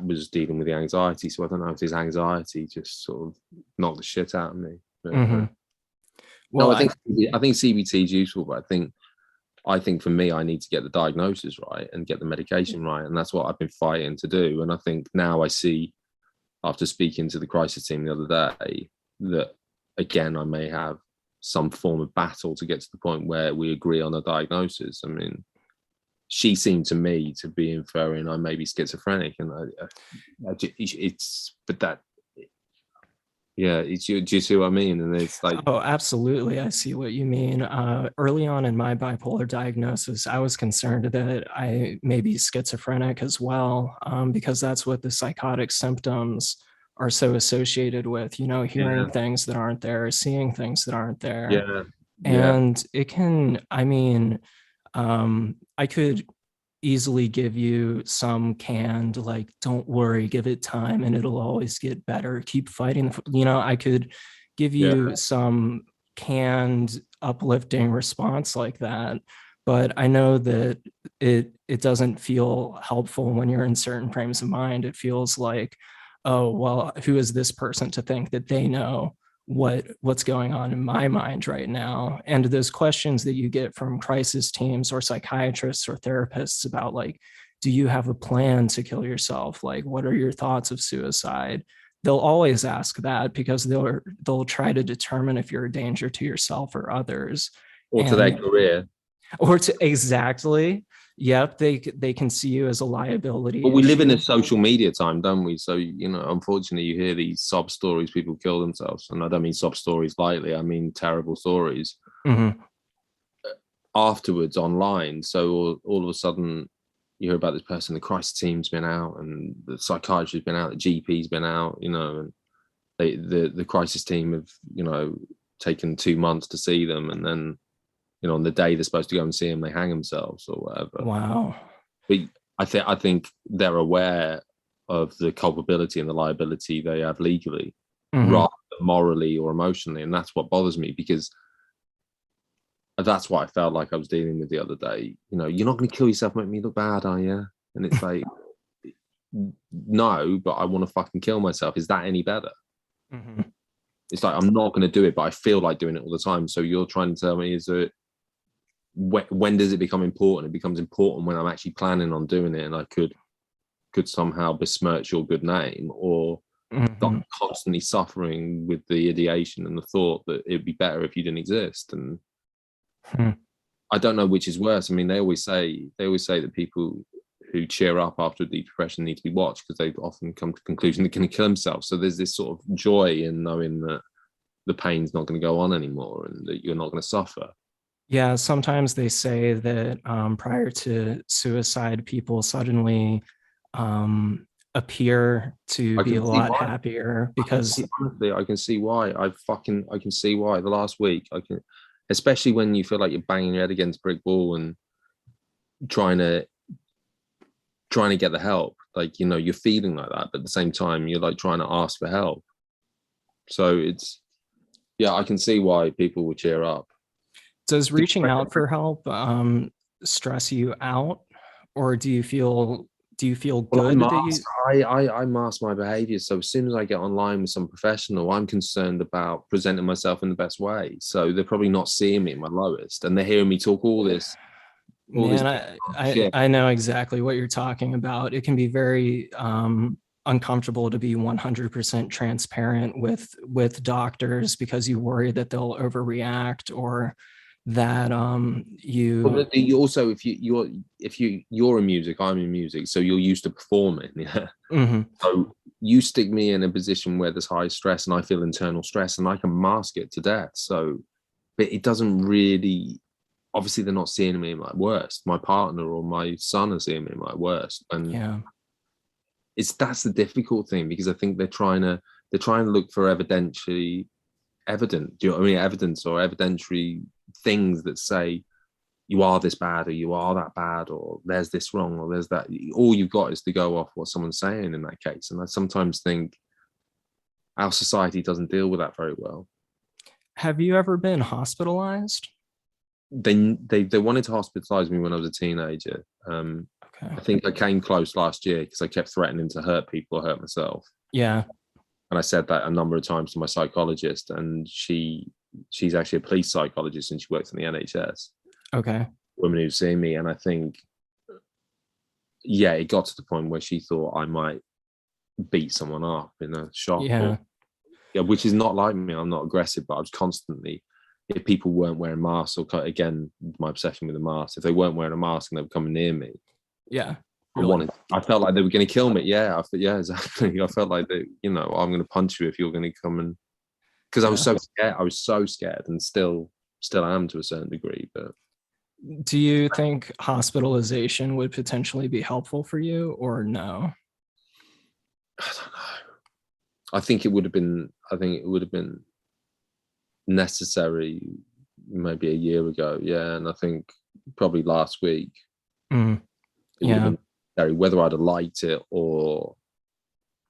was dealing with the anxiety. So I don't know if this anxiety just sort of knocked the shit out of me. But, well, I think CBT is useful, but I think for me, I need to get the diagnosis right and get the medication right. And that's what I've been fighting to do. And I think now I see, after speaking to the crisis team the other day, that again, I may have some form of battle to get to the point where we agree on a diagnosis. I mean, she seemed to me to be inferring I may be schizophrenic. And do you see what I mean? And it's like, oh, absolutely, I see what you mean. Early on in my bipolar diagnosis, I was concerned that I may be schizophrenic as well, because that's what the psychotic symptoms are so associated with, hearing things that aren't there, seeing things that aren't there. And it can, I could easily give you some canned, like, don't worry, give it time and it'll always get better, keep fighting. I could give you some canned uplifting response like that, but I know that it doesn't feel helpful when you're in certain frames of mind. It feels like, oh, well, who is this person to think that they know what's going on in my mind right now? And those questions that you get from crisis teams or psychiatrists or therapists about, like, do you have a plan to kill yourself? Like, what are your thoughts of suicide? They'll always ask that because they'll try to determine if you're a danger to yourself or others. Or to their career. Or to, exactly. Yep, they can see you as a liability. But we live in a social media time, don't we? So, unfortunately, you hear these sob stories, people kill themselves. And I don't mean sob stories lightly. I mean terrible stories afterwards online. So all of a sudden, you hear about this person, the crisis team's been out and the psychiatrist's been out, the GP's been out, and the crisis team have, taken 2 months to see them. And then, on the day they're supposed to go and see them, they hang themselves or whatever. Wow. But I think they're aware of the culpability and the liability they have legally, Mm-hmm. rather than morally or emotionally. And that's what bothers me, because that's what I felt like I was dealing with the other day. You know, you're not going to kill yourself, make me look bad, are you? And it's like, no, but I want to fucking kill myself. Is that any better? Mm-hmm. It's like, I'm not going to do it, but I feel like doing it all the time. So you're trying to tell me, is it, when does it become important? It becomes important when I'm actually planning on doing it, and I could somehow besmirch your good name, or I'm constantly suffering with the ideation and the thought that it'd be better if you didn't exist. And I don't know which is worse. I mean, they always say that people who cheer up after a deep depression need to be watched, because they've often come to the conclusion they're going to kill themselves. So there's this sort of joy in knowing that the pain's not going to go on anymore and that you're not going to suffer. Yeah, sometimes they say that prior to suicide, people suddenly appear to be a lot happier because honestly, I can see why. I can see why. The last week, I can, especially when you feel like you're banging your head against a brick wall and trying to get the help. Like, you know, you're feeling like that, but at the same time, you're like trying to ask for help. So it's, yeah, I can see why people would cheer up. Does reaching out for help stress you out, or do you feel good that you? I mask my behavior. So as soon as I get online with some professional, I'm concerned about presenting myself in the best way. So they're probably not seeing me at my lowest, and they're hearing me talk all this. Man, I know exactly what you're talking about. It can be very uncomfortable to be 100% transparent with doctors, because you worry that they'll overreact, or that you also, if you're in music, I'm in music, so you're used to performing. Yeah. Mm-hmm. So you stick me in a position where there's high stress and I feel internal stress, and I can mask it to death. So, but it doesn't really, obviously they're not seeing me at my worst. My partner or my son are seeing me at my worst. And yeah, that's the difficult thing, because I think they're trying to look for evident, do you know what I mean? Evidence or evidentiary things that say you are this bad, or you are that bad, or there's this wrong, or there's that. All you've got is to go off what someone's saying in that case. And I sometimes think our society doesn't deal with that very well. have you ever been hospitalized? They wanted to hospitalize me when I was a teenager. Okay. I think I came close last year because I kept threatening to hurt people or hurt myself. Yeah. And I said that a number of times to my psychologist, and she's actually a police psychologist, and she works in the NHS. Okay. Women who've seen me, and I think, yeah, it got to the point where she thought I might beat someone up in a shop. Yeah. Which is not like me. I'm not aggressive, but I was constantly, if people weren't wearing masks, or again, my obsession with the mask, if they weren't wearing a mask and they were coming near me, yeah, I felt like they were going to kill me. Yeah, exactly. I felt like that, you know, I'm going to punch you if you're going to come, and because I was so scared. I was so scared, and still am to a certain degree. But do you think hospitalization would potentially be helpful for you, or no? I don't know. I think it would have been necessary maybe a year ago. Yeah, and I think probably last week. It would have been necessary, whether I'd have liked it or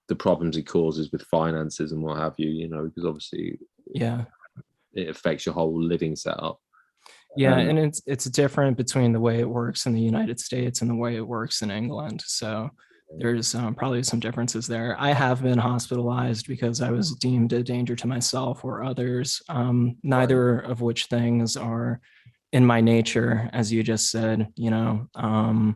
the problems it causes with finances and what have you, you know, because obviously it affects your whole living setup. Yeah, and it's different between the way it works in the United States and the way it works in England. So there's probably some differences there. I have been hospitalized because I was deemed a danger to myself or others, neither of which things are in my nature, as you just said. You know,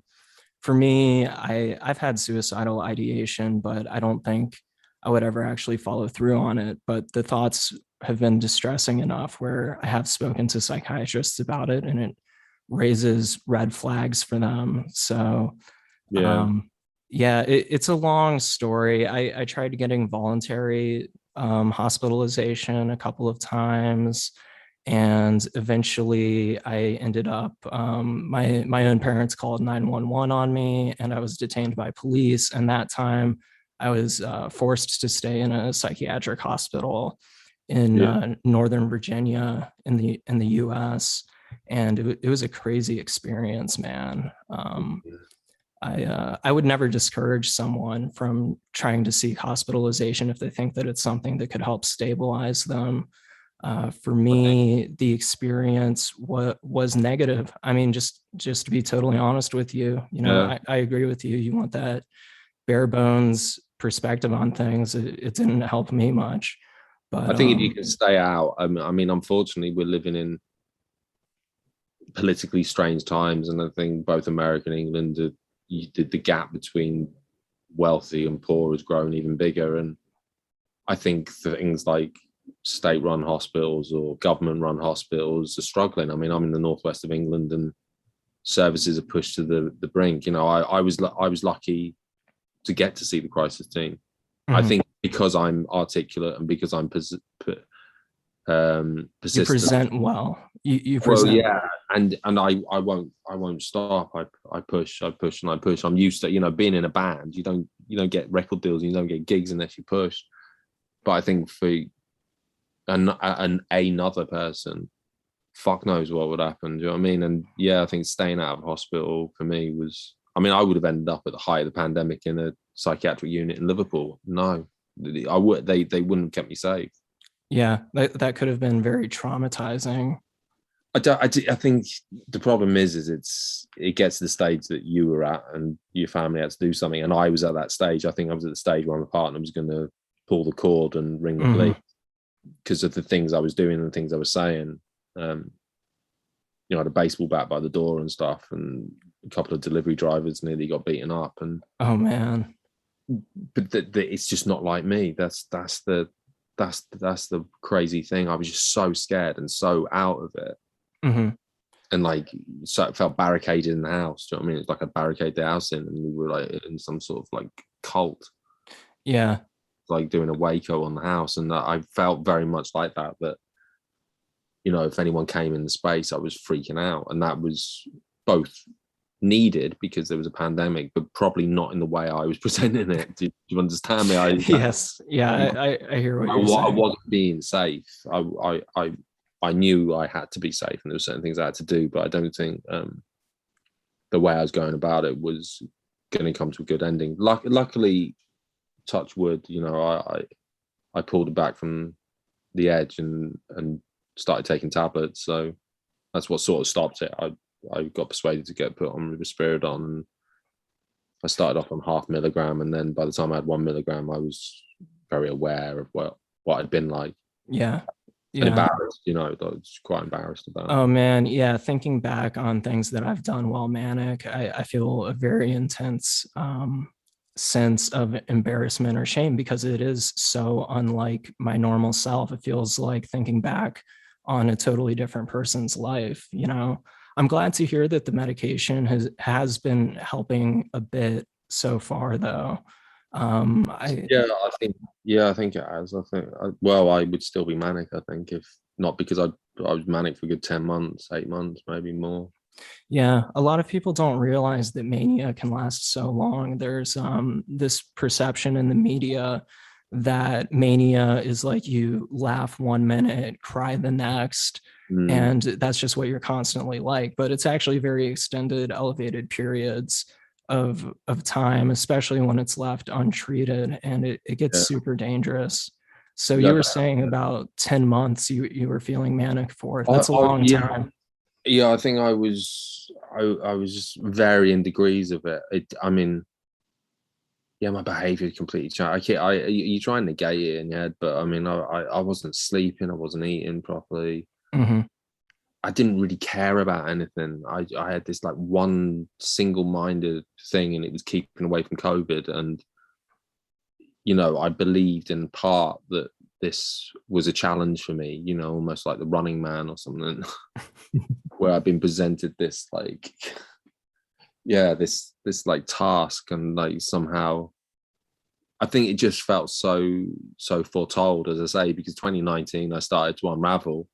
for me, I've had suicidal ideation, but I don't think I would ever actually follow through on it. But the thoughts have been distressing enough where I have spoken to psychiatrists about it, and it raises red flags for them. So, it's a long story. I tried getting voluntary hospitalization a couple of times, and eventually I ended up, my own parents called 911 on me, and I was detained by police. And that time I was forced to stay in a psychiatric hospital in Northern Virginia in the US. And it was a crazy experience, man. I would never discourage someone from trying to seek hospitalization if they think that it's something that could help stabilize them. For I think, me, the experience was negative. I mean, just to be totally honest with you, yeah, I agree with you. You want that bare bones perspective on things. It didn't help me much, but I think if you can stay out, I mean, unfortunately, we're living in politically strange times, and I think both America and England, the gap between wealthy and poor has grown even bigger, and I think things like state-run hospitals or government-run hospitals are struggling. I mean, I'm in the northwest of England, and services are pushed to the brink. I was lucky to get to see the crisis team. I mhm. think because I'm articulate and because I'm You persistent. present well. You Well, present. yeah, and I won't stop. I push, and I push. I'm used to being in a band. You don't get record deals, you don't get gigs unless you push. But I think for another person, fuck knows what would happen. Do you know what I mean? And yeah, I think staying out of hospital for me was. I mean, I would have ended up at the height of the pandemic in a psychiatric unit in Liverpool. No, I would. They wouldn't have kept me safe. Yeah, that could have been very traumatizing. I think the problem is it gets to the stage that you were at and your family had to do something, and I was at that stage. I think I was at the stage where my partner was going to pull the cord and ring the Mhm. police because of the things I was doing and the things I was saying. Um, I had a baseball bat by the door and stuff, and a couple of delivery drivers nearly got beaten up. And Oh man. but it's just not like me. That's the crazy thing. I was just so scared and so out of it. Mhm. And like, so it felt barricaded in the house. Do you know what I mean? It's like I barricade the house in, and we were like in some sort of like cult, Yeah. like doing a Waco on the house. And I felt very much like that. That if anyone came in the space, I was freaking out, and that was both needed because there was a pandemic, but probably not in the way I was presenting it. Do you understand me? Yes. Yeah. I hear what you're I saying. wasn't being safe. I knew I had to be safe, and there were certain things I had to do, but I don't think the way I was going about it was going to come to a good ending. Luckily, touch wood, I pulled it back from the edge and started taking tablets. So that's what sort of stopped it. I got persuaded to get put on risperidone, and I started off on 0.5 milligram, and then by the time I had 1 milligram, I was very aware of what I'd been like, Yeah. and Yeah. embarrassed. I was quite embarrassed about it. Oh man, yeah. Thinking back on things that I've done while manic, I feel a very intense sense of embarrassment or shame because it is so unlike my normal self. It feels like thinking back on a totally different person's life. I'm glad to hear that the medication has been helping a bit so far, though. I Yeah, I think it has. I would still be manic. I think if not because I was manic for a good 10 months, 8 months, maybe more. Yeah, a lot of people don't realize that mania can last so long. There's this perception in the media that mania is like you laugh 1 minute, cry the next, Mm, and that's just what you're constantly like. But it's actually very extended, elevated periods of time, especially when it's left untreated, and it gets yeah, super dangerous. So you yeah, were saying about 10 months you were feeling manic for. That's a long yeah, time. yeah. I think I was just varying degrees of it. I mean, yeah, my behavior completely changed. You try and negate it in your head, but I mean, I wasn't sleeping, I wasn't eating properly. Mhm. I didn't really care about anything. I had this like one single-minded thing, and it was keeping away from COVID. And I believed in part that this was a challenge for me. Almost like the Running Man or something, where I've been presented this like, yeah, this like task, and like somehow I think it just felt so foretold, as I say, because 2019 I started to unravel,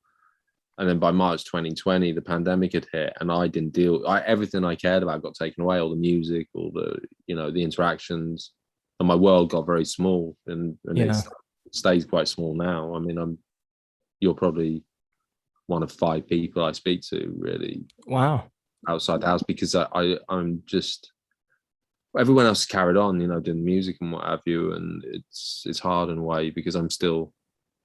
and then by March 2020 the pandemic had hit, and I didn't deal. Everything I cared about got taken away, all the music, all the interactions, and my world got very small, and Yeah. it stays quite small now. I mean, you're probably one of 5 people I speak to really Wow. outside the house, because I'm just everyone else has carried on, doing music and what have you, and it's hard in a way because I'm still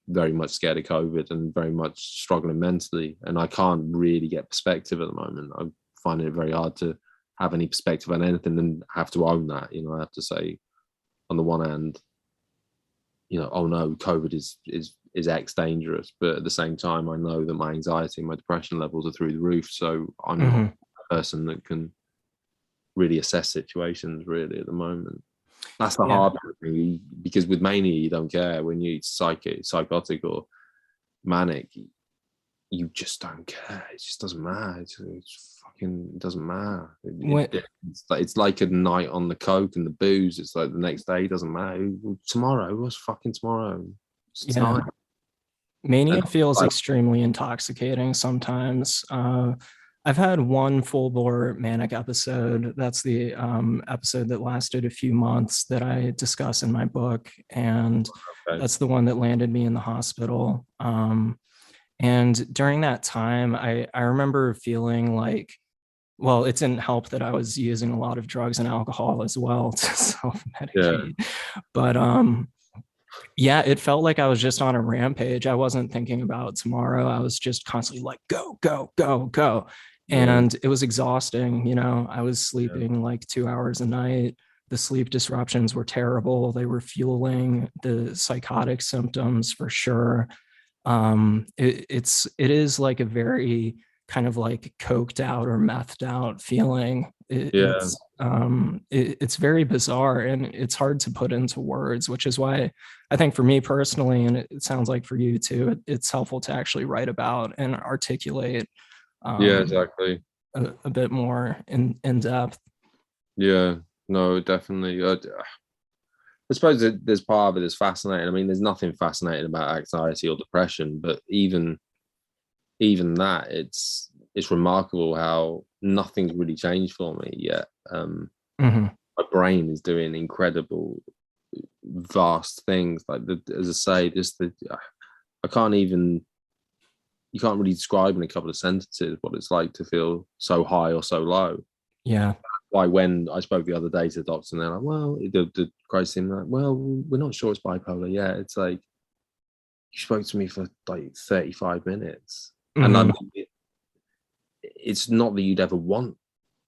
very much scared of COVID and very much struggling mentally, and I can't really get perspective at the moment. I'm finding it very hard to have any perspective on anything and have to own that. I have to say, on the one hand, oh no, COVID is X dangerous, but at the same time, I know that my anxiety and my depression levels are through the roof. So I'm not a person that can really assess situations really at the moment. That's the hard thing, because with mania you don't care. When you're psychotic or manic, you just don't care. It just doesn't matter. It's fucking, it doesn't matter. It's like a night on the coke and the booze. It's like the next day doesn't matter. Tomorrow, what's fucking tomorrow? It's time. Mania feels extremely intoxicating sometimes. I've had one full bore manic episode. That's the episode that lasted a few months that I discuss in my book. And that's the one that landed me in the hospital. And during that time, I remember feeling like, well, it didn't help that I was using a lot of drugs and alcohol as well to self-medicate. But it felt like I was just on a rampage. I wasn't thinking about tomorrow. I was just constantly like, go, go, go, go. And it was exhausting. I was sleeping like 2 hours a night. The sleep disruptions were terrible. They were fueling the psychotic symptoms for sure. It is like a very kind of like coked out or methed out feeling. It's very bizarre, and it's hard to put into words, which is why I think for me personally, and it sounds like for you too, it's helpful to actually write about and articulate exactly a bit more in depth. No, definitely. I suppose there's part of it that's fascinating. I mean, there's nothing fascinating about anxiety or depression, but even that, it's remarkable how nothing's really changed for me yet. My brain is doing incredible, vast things. Like as I say, you can't really describe in a couple of sentences what it's like to feel so high or so low. Yeah. Like when I spoke the other day to the doctor, and they're like, well, the crisis team, like, well, we're not sure it's bipolar yet. It's like, you spoke to me for like 35 minutes. And I mean, it's not that you'd ever want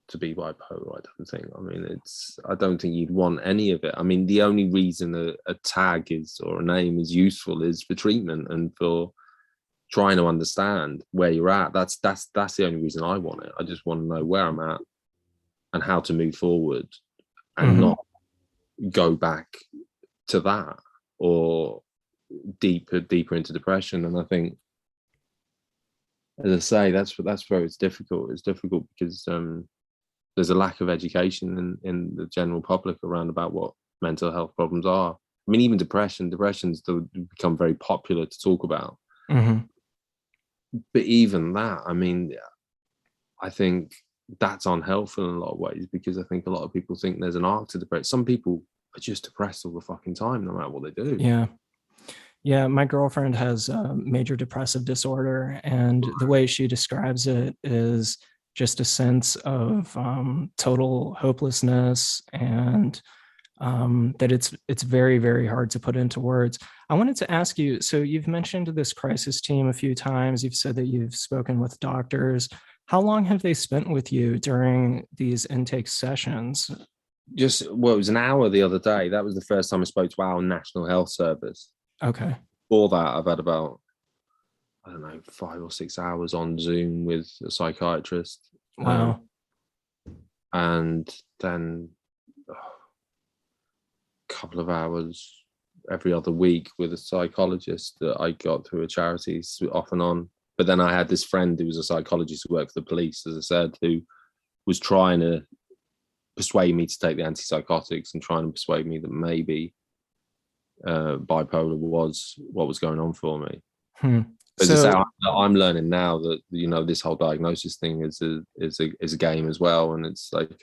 to be bipolar, I don't think. I mean, I don't think you'd want any of it. I mean, the only reason a tag is, or a name is useful, is for treatment and for trying to understand where you're at. That's the only reason I want it. I just want to know where I'm at and how to move forward, and not go back to that or deeper into depression. And I think, as I say, that's where it's difficult. It's difficult because there's a lack of education in the general public around about what mental health problems are. I mean, even depression's become very popular to talk about. But even that, I mean, I think that's unhelpful in a lot of ways, because I think a lot of people think there's an arc to depression. Some people are just depressed all the fucking time, no matter what they do. Yeah, my girlfriend has major depressive disorder, and the way she describes it is just a sense of total hopelessness, and that it's very, very hard to put into words. I wanted to ask you, so you've mentioned this crisis team a few times. You've said that you've spoken with doctors. How long have they spent with you during these intake sessions? It was an hour the other day. That was the first time I spoke to our National Health Service. Okay. Before that, I've had about, I don't know, 5 or 6 hours on Zoom with a psychiatrist. Wow. And then a couple of hours every other week with a psychologist that I got through a charity, off and on. But then I had this friend who was a psychologist who worked for the police, as I said, who was trying to persuade me to take the antipsychotics and trying to persuade me that maybe bipolar was what was going on for me. As I say, I'm learning now that, you know, this whole diagnosis thing is a game as well, and it's like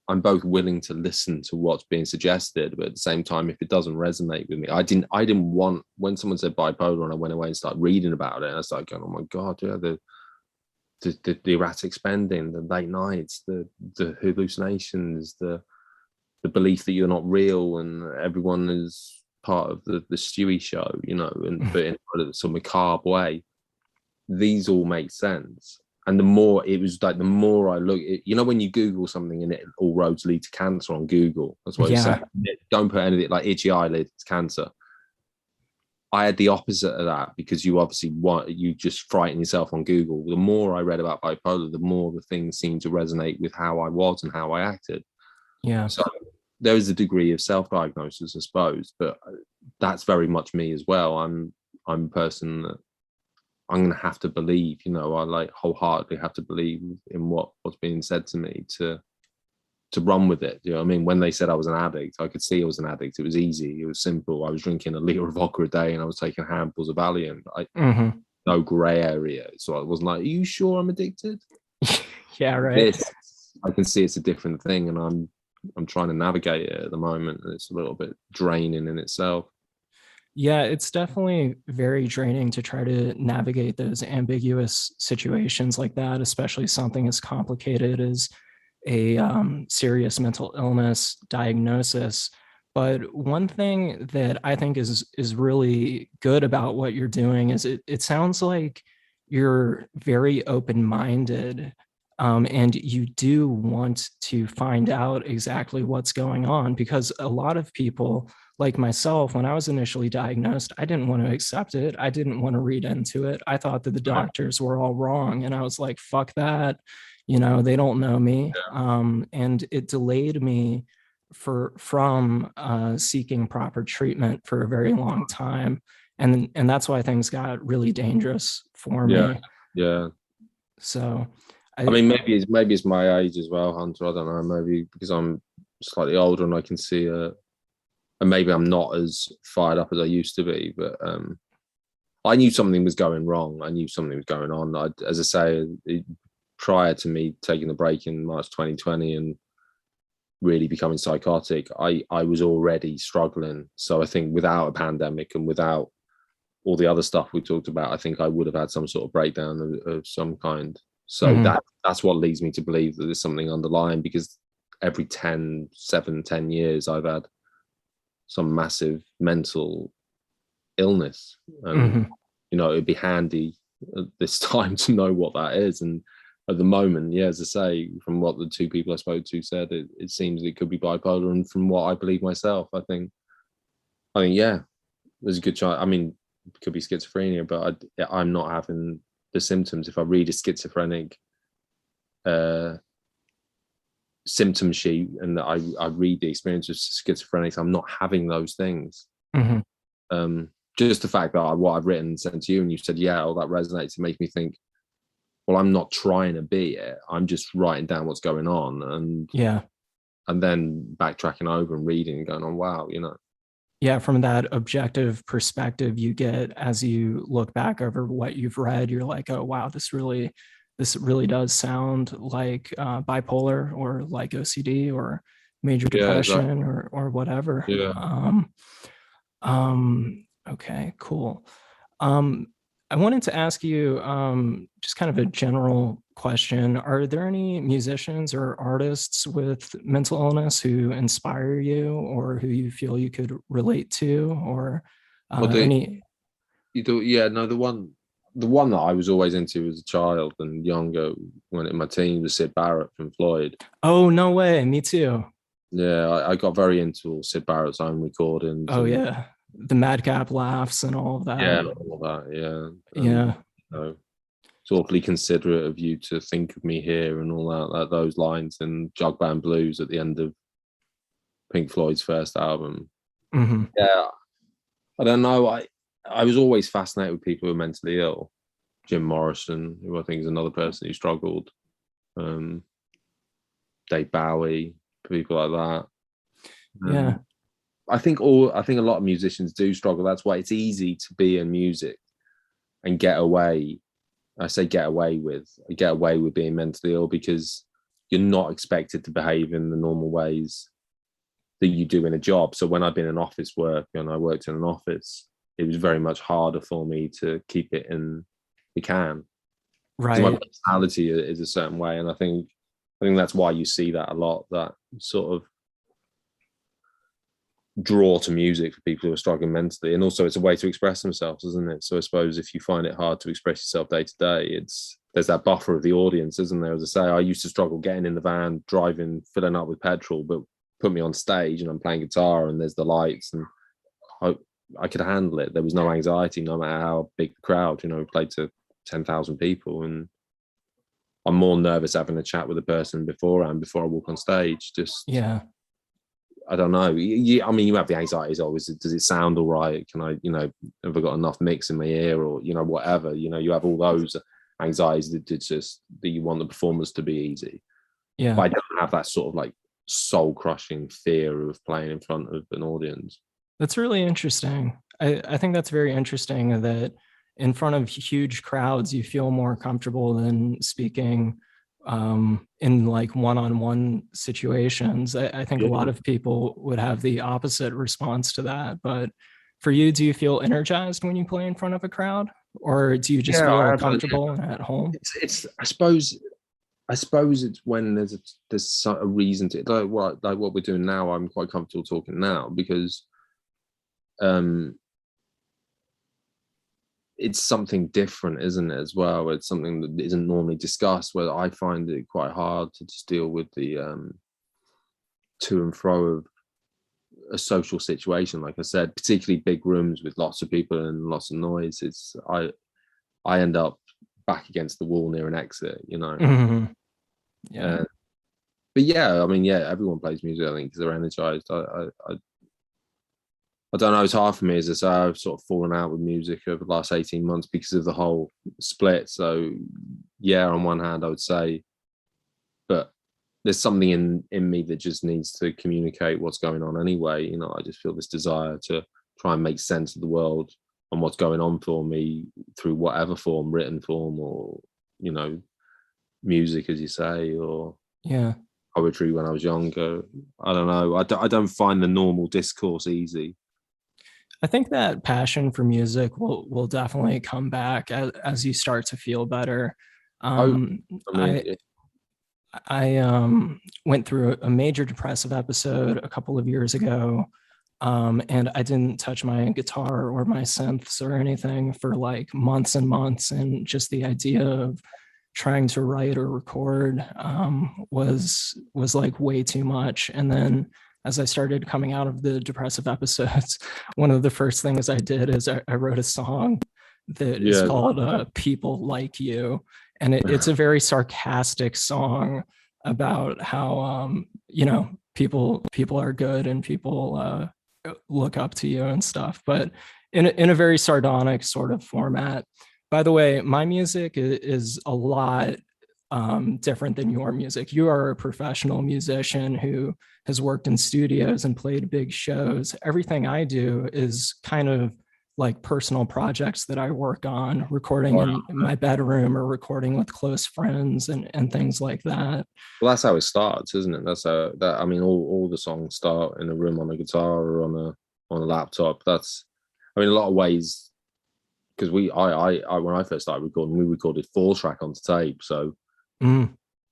I'm both willing to listen to what's being suggested, but at the same time, if it doesn't resonate with me, I didn't want, when someone said bipolar and I went away and started reading about it, and I started going, oh my god, yeah, the erratic spending, the late nights, the hallucinations, the belief that you're not real and everyone is part of the Stewie show, you know, and but in some macabre way. These all make sense. And the more it was like, the more I look, you know, when you Google something and it all roads lead to cancer on Google, that's what it's saying. Don't put anything like itchy eyelid, it's cancer. I had the opposite of that, because you just frighten yourself on Google. The more I read about bipolar, the more the things seemed to resonate with how I was and how I acted. Yeah. So there is a degree of self-diagnosis, I suppose, but that's very much me as well. I'm a person that I'm going to have to believe, you know, I like wholeheartedly have to believe in what's being said to me to run with it. You know what I mean? When they said I was an addict, I could see I was an addict. It was easy. It was simple. I was drinking a liter of vodka a day and I was taking handfuls of Valium. No gray area. So I wasn't like, are you sure I'm addicted? Yeah, right. This, I can see it's a different thing, and I'm trying to navigate it at the moment. And it's a little bit draining in itself. Yeah, it's definitely very draining to try to navigate those ambiguous situations like that, especially something as complicated as a serious mental illness diagnosis. But one thing that I think is really good about what you're doing is it sounds like you're very open-minded, and you do want to find out exactly what's going on, because a lot of people like myself, when I was initially diagnosed, I didn't want to accept it. I didn't want to read into it. I thought that the doctors were all wrong. And I was like, fuck that. You know, they don't know me. And it delayed me from seeking proper treatment for a very long time. And that's why things got really dangerous for me. Yeah. So I mean, maybe it's my age as well, Hunter. I don't know. Maybe because I'm slightly older and I can see and maybe I'm not as fired up as I used to be, but I knew something was going wrong. I knew something was going on. As I say, prior to me taking the break in March 2020 and really becoming psychotic, I was already struggling. So I think without a pandemic and without all the other stuff we talked about, I think I would have had some sort of breakdown of some kind. So that's what leads me to believe that there's something underlying, because every 10 years I've had some massive mental illness, and you know, it'd be handy at this time to know what that is. And at the moment, yeah, as I say, from what the two people I spoke to said, it seems it could be bipolar, and from what I believe myself, I think yeah, there's a good chance. I mean, it could be schizophrenia, but I'm not having the symptoms. If I read a schizophrenic symptom sheet and I read the experience of schizophrenics, I'm not having those things. Just the fact that what I've written and sent to you, and you said, yeah, all that resonates, it makes me think, well, I'm not trying to be it. I'm just writing down what's going on, and then backtracking over and reading and going, oh wow, you know. Yeah, from that objective perspective you get as you look back over what you've read, you're like, oh wow, this really does sound like bipolar, or like OCD, or major depression, exactly. or whatever. Okay, cool. I wanted to ask you just kind of a general question. Are there any musicians or artists with mental illness who inspire you, or who you feel you could relate to, or any? The one that I was always into as a child and younger, when in my teens, was Syd Barrett from Floyd. Oh, no way. Me too. Yeah, I got very into Syd Barrett's own recordings. Oh, yeah. The madcap laughs and all of that. Yeah, all of that, yeah. Yeah. You know, it's awfully considerate of you to think of me here, and all that those lines, and Jug Band Blues at the end of Pink Floyd's first album. Yeah, I don't know. I was always fascinated with people who are mentally ill. Jim Morrison, who I think is another person who struggled. Dave Bowie, people like that. Yeah. I think a lot of musicians do struggle. That's why it's easy to be in music and get away. I say get away with being mentally ill, because you're not expected to behave in the normal ways that you do in a job. So when I've been in office work and I worked in an office, it was very much harder for me to keep it in the can. because my Right. personality is a certain way, and I think that's why you see that a lot, that sort of draw to music for people who are struggling mentally. And also it's a way to express themselves, isn't it? So I suppose if you find it hard to express yourself day to day, there's that buffer of the audience, isn't there? As I say, I used to struggle getting in the van, driving, filling up with petrol, but put me on stage and I'm playing guitar and there's the lights, and I, I could handle it. There was no anxiety, no matter how big the crowd. We played to 10,000 people, and I'm more nervous having a chat with a person before I walk on stage. Just, Yeah. I don't know. I mean, you have the anxieties always. Does it sound all right? Can I, have I got enough mix in my ear, or whatever? You have all those anxieties that you want the performance to be easy. Yeah. But I don't have that sort of like soul crushing fear of playing in front of an audience. That's really interesting. I think that's very interesting that in front of huge crowds, you feel more comfortable than speaking in like one-on-one situations. I think a lot of people would have the opposite response to that. But for you, do you feel energized when you play in front of a crowd, or do you just feel comfortable and at home? It's I suppose it's when there's a reason to, like what we're doing now. I'm quite comfortable talking now because it's something different, isn't it, as well? It's something that isn't normally discussed, where I find it quite hard to just deal with the to and fro of a social situation. Like I said, particularly big rooms with lots of people and lots of noise. I end up back against the wall near an exit, Mm-hmm. Yeah. But yeah, I mean, yeah, everyone plays music, I think, because they're energized. I don't know. It's hard for me, as I say. I've sort of fallen out with music over the last 18 months because of the whole split. So yeah, on one hand, I would say, but there's something in me that just needs to communicate what's going on anyway. I just feel this desire to try and make sense of the world and what's going on for me through whatever form, written form, or music, as you say, or Yeah. poetry when I was younger. I don't know. I don't find the normal discourse easy. I think that passion for music will definitely come back as you start to feel better. I Um, mean, I went through a major depressive episode a couple of years ago, and I didn't touch my guitar or my synths or anything for like months and months, and just the idea of trying to write or record was like way too much. And then as I started coming out of the depressive episodes, one of the first things I did is I wrote a song that is called People Like You. And it's a very sarcastic song about how, people are good and people look up to you and stuff, but in a very sardonic sort of format. By the way, my music is a lot different than your music. You are a professional musician who has worked in studios and played big shows. Everything I do is kind of like personal projects that I work on, recording in my bedroom or recording with close friends and things like that. Well, that's how it starts, isn't it? I mean, all the songs start in a room on a guitar or on a laptop. I mean, a lot of ways, because I when I first started recording, we recorded 4-track onto tape. So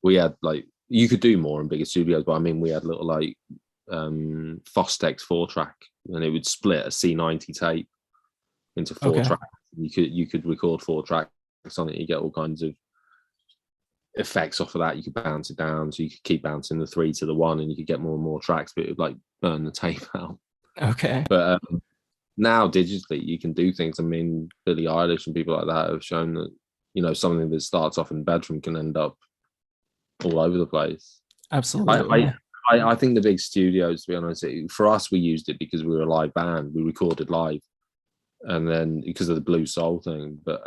we had like, you could do more in bigger studios, but I mean, we had little like Fostex 4-track, and it would split a C90 tape into 4 tracks. You could record 4 tracks on it. You get all kinds of effects off of that. You could bounce it down, so you could keep bouncing the 3 to the 1, and you could get more and more tracks, but it would like burn the tape out. Okay. But now digitally you can do things. I mean, Billie Eilish and people like that have shown that something that starts off in the bedroom can end up all over the place. Absolutely. I think the big studios, to be honest, for us, we used it because we were a live band. We recorded live, and then because of the blue soul thing. But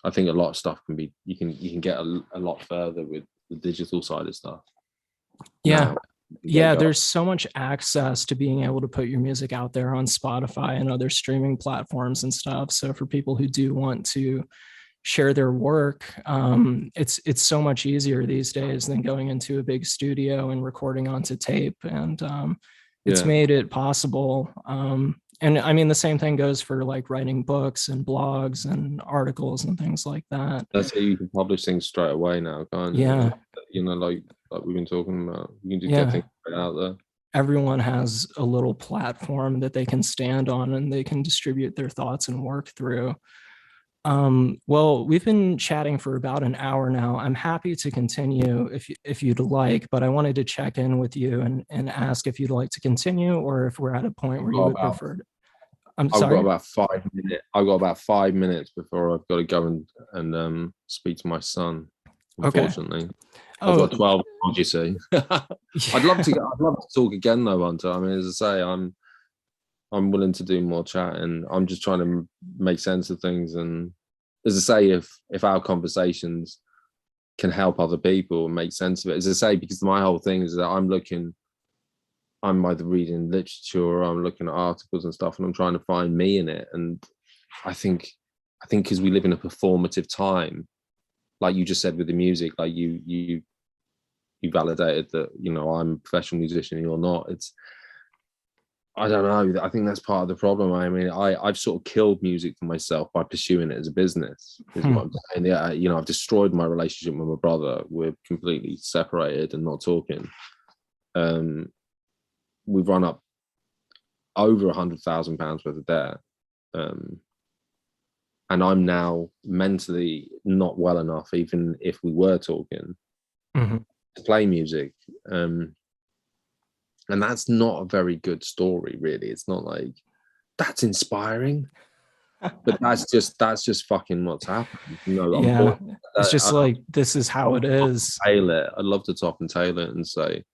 I think a lot of stuff can be, you can get a lot further with the digital side of stuff. Yeah. There's so much access to being able to put your music out there on Spotify and other streaming platforms and stuff. So for people who do want to share their work, it's so much easier these days than going into a big studio and recording onto tape. And it's made it possible. And I mean, the same thing goes for like writing books and blogs and articles and things like that. That's how you can publish things straight away now, can't you? Yeah. You know, like we've been talking about, you can just get Yeah. things straight out there. Everyone has a little platform that they can stand on and they can distribute their thoughts and work through. Well, we've been chatting for about an hour now. I'm happy to continue if you'd like, but I wanted to check in with you and ask if you'd like to continue or if we're at a point where you would prefer to. I'm I've got sorry. about 5 minutes. I've got about 5 minutes before I've got to go and speak to my son. Okay. Unfortunately, I've Oh, got 12. You see, I'd love to. I'd love to talk again, though, Hunter. I mean, as I say, I'm willing to do more chatting. I'm just trying to make sense of things, and as I say, if our conversations can help other people and make sense of it, as I say, because my whole thing is that I'm either reading literature or I'm looking at articles and stuff, and I'm trying to find me in it. And I think because we live in a performative time, like you just said with the music, like you validated that, you know, I'm a professional musician, you're not. I don't know. I think that's part of the problem. I mean, I've sort of killed music for myself by pursuing it as a business, is what I'm saying. Yeah, you know, I've destroyed my relationship with my brother. We're completely separated and not talking. We've run up over £100,000 worth of debt. And I'm now mentally not well enough, even if we were talking, to play music. And that's not a very good story, really. It's not like that's inspiring, but that's just fucking what's happened. You know, yeah, it's just like, this is how it is. I'd love to top and tail it and say,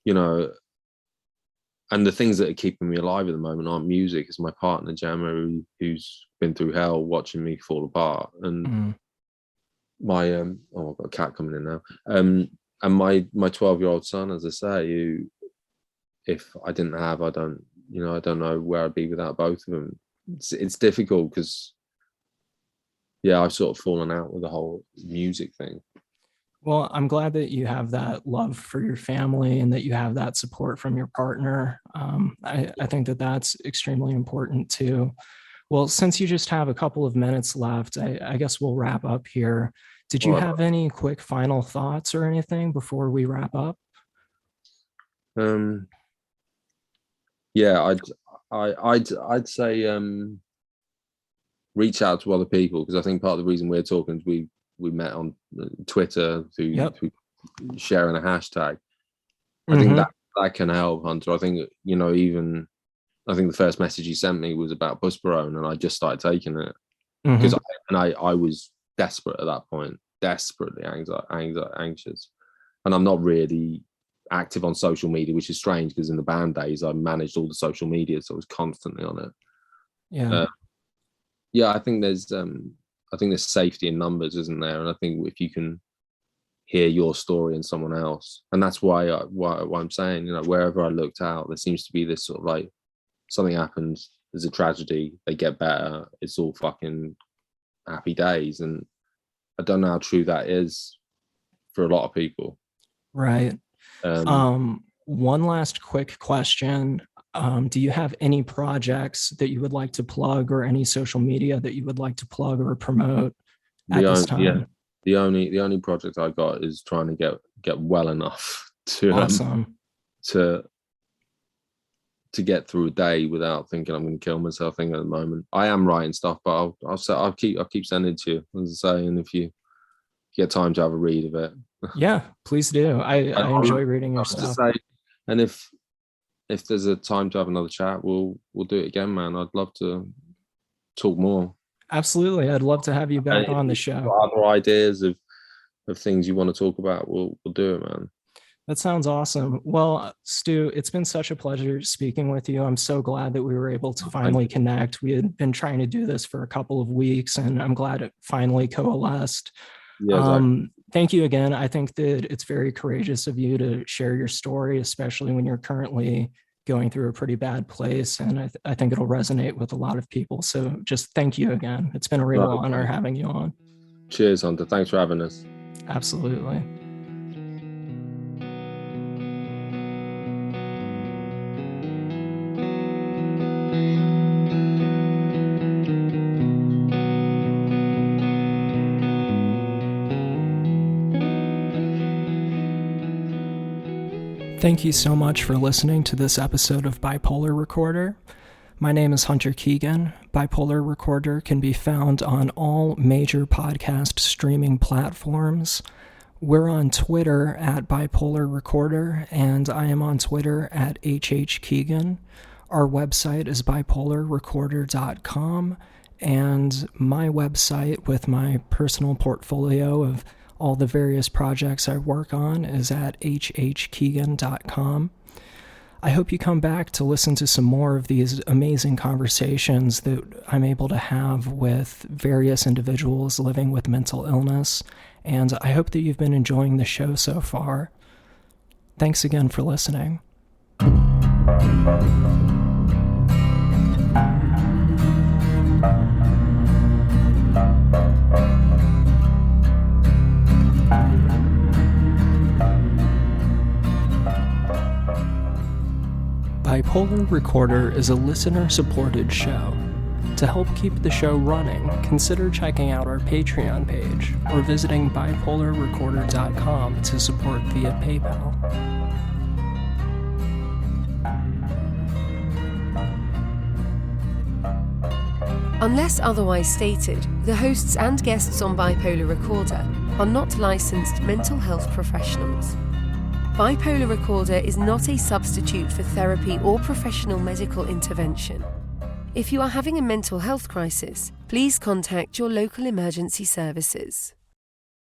you know, and the things that are keeping me alive at the moment aren't music. It's my partner Gemma, who's been through hell watching me fall apart, and my oh, I've got a cat coming in now, and my 12-year-old son, as I say, who, if I didn't have, I don't know where I'd be without both of them. It's difficult because, yeah, I've sort of fallen out with the whole music thing. Well, I'm glad that you have that love for your family and that you have that support from your partner. I think that that's extremely important too. Well, since you just have a couple of minutes left, I guess we'll wrap up here. Did you have any quick final thoughts or anything before we wrap up? Yeah, I'd say reach out to other people, because I think part of the reason we're talking is we met on Twitter through sharing a hashtag. I think that can help, Hunter. I think, you know, even I think the first message you sent me was about Buspirone, and I just started taking it because I was desperate at that point, desperately anxious, and I'm not really active on social media, which is strange because in the band days I managed all the social media, so I was constantly on it. I think there's safety in numbers, isn't there? And I think if you can hear your story in someone else, and that's why I'm saying, you know, wherever I looked out, there seems to be this sort of like, something happens, there's a tragedy, they get better, it's all fucking happy days. And I don't know how true that is for a lot of people. Right. One last quick question. Do you have any projects that you would like to plug, or any social media that you would like to plug or promote at this time? Yeah, the only project I got is trying to get well enough to awesome. To get through a day without thinking I'm going to kill myself. I think at the moment I am writing stuff, but I'll keep sending it to you, as I say, and if you get time to have a read of it. Yeah, please do. I enjoy reading your stuff. Say, and if there's a time to have another chat, we'll do it again, man. I'd love to talk more. Absolutely, I'd love to have you back on the show. Other ideas of things you want to talk about, we'll do it, man. That sounds awesome. Well, Stu, it's been such a pleasure speaking with you. I'm so glad that we were able to finally connect. We had been trying to do this for a couple of weeks, and I'm glad it finally coalesced. Yeah, exactly. Thank you again. I think that it's very courageous of you to share your story, especially when you're currently going through a pretty bad place. And I think it'll resonate with a lot of people. So just thank you again. It's been a real honor having you on. Cheers, Hunter. Thanks for having us. Absolutely. Thank you so much for listening to this episode of Bipolar Recorder. My name is Hunter Keegan. Bipolar Recorder can be found on all major podcast streaming platforms. We're on Twitter at Bipolar Recorder, and I am on Twitter at HHKeegan. Our website is bipolarrecorder.com, and my website with my personal portfolio of all the various projects I work on is at hhkeegan.com. I hope you come back to listen to some more of these amazing conversations that I'm able to have with various individuals living with mental illness, and I hope that you've been enjoying the show so far. Thanks again for listening. Bipolar Recorder is a listener-supported show. To help keep the show running, consider checking out our Patreon page or visiting bipolarrecorder.com to support via PayPal. Unless otherwise stated, the hosts and guests on Bipolar Recorder are not licensed mental health professionals. Bipolar Recorder is not a substitute for therapy or professional medical intervention. If you are having a mental health crisis, please contact your local emergency services.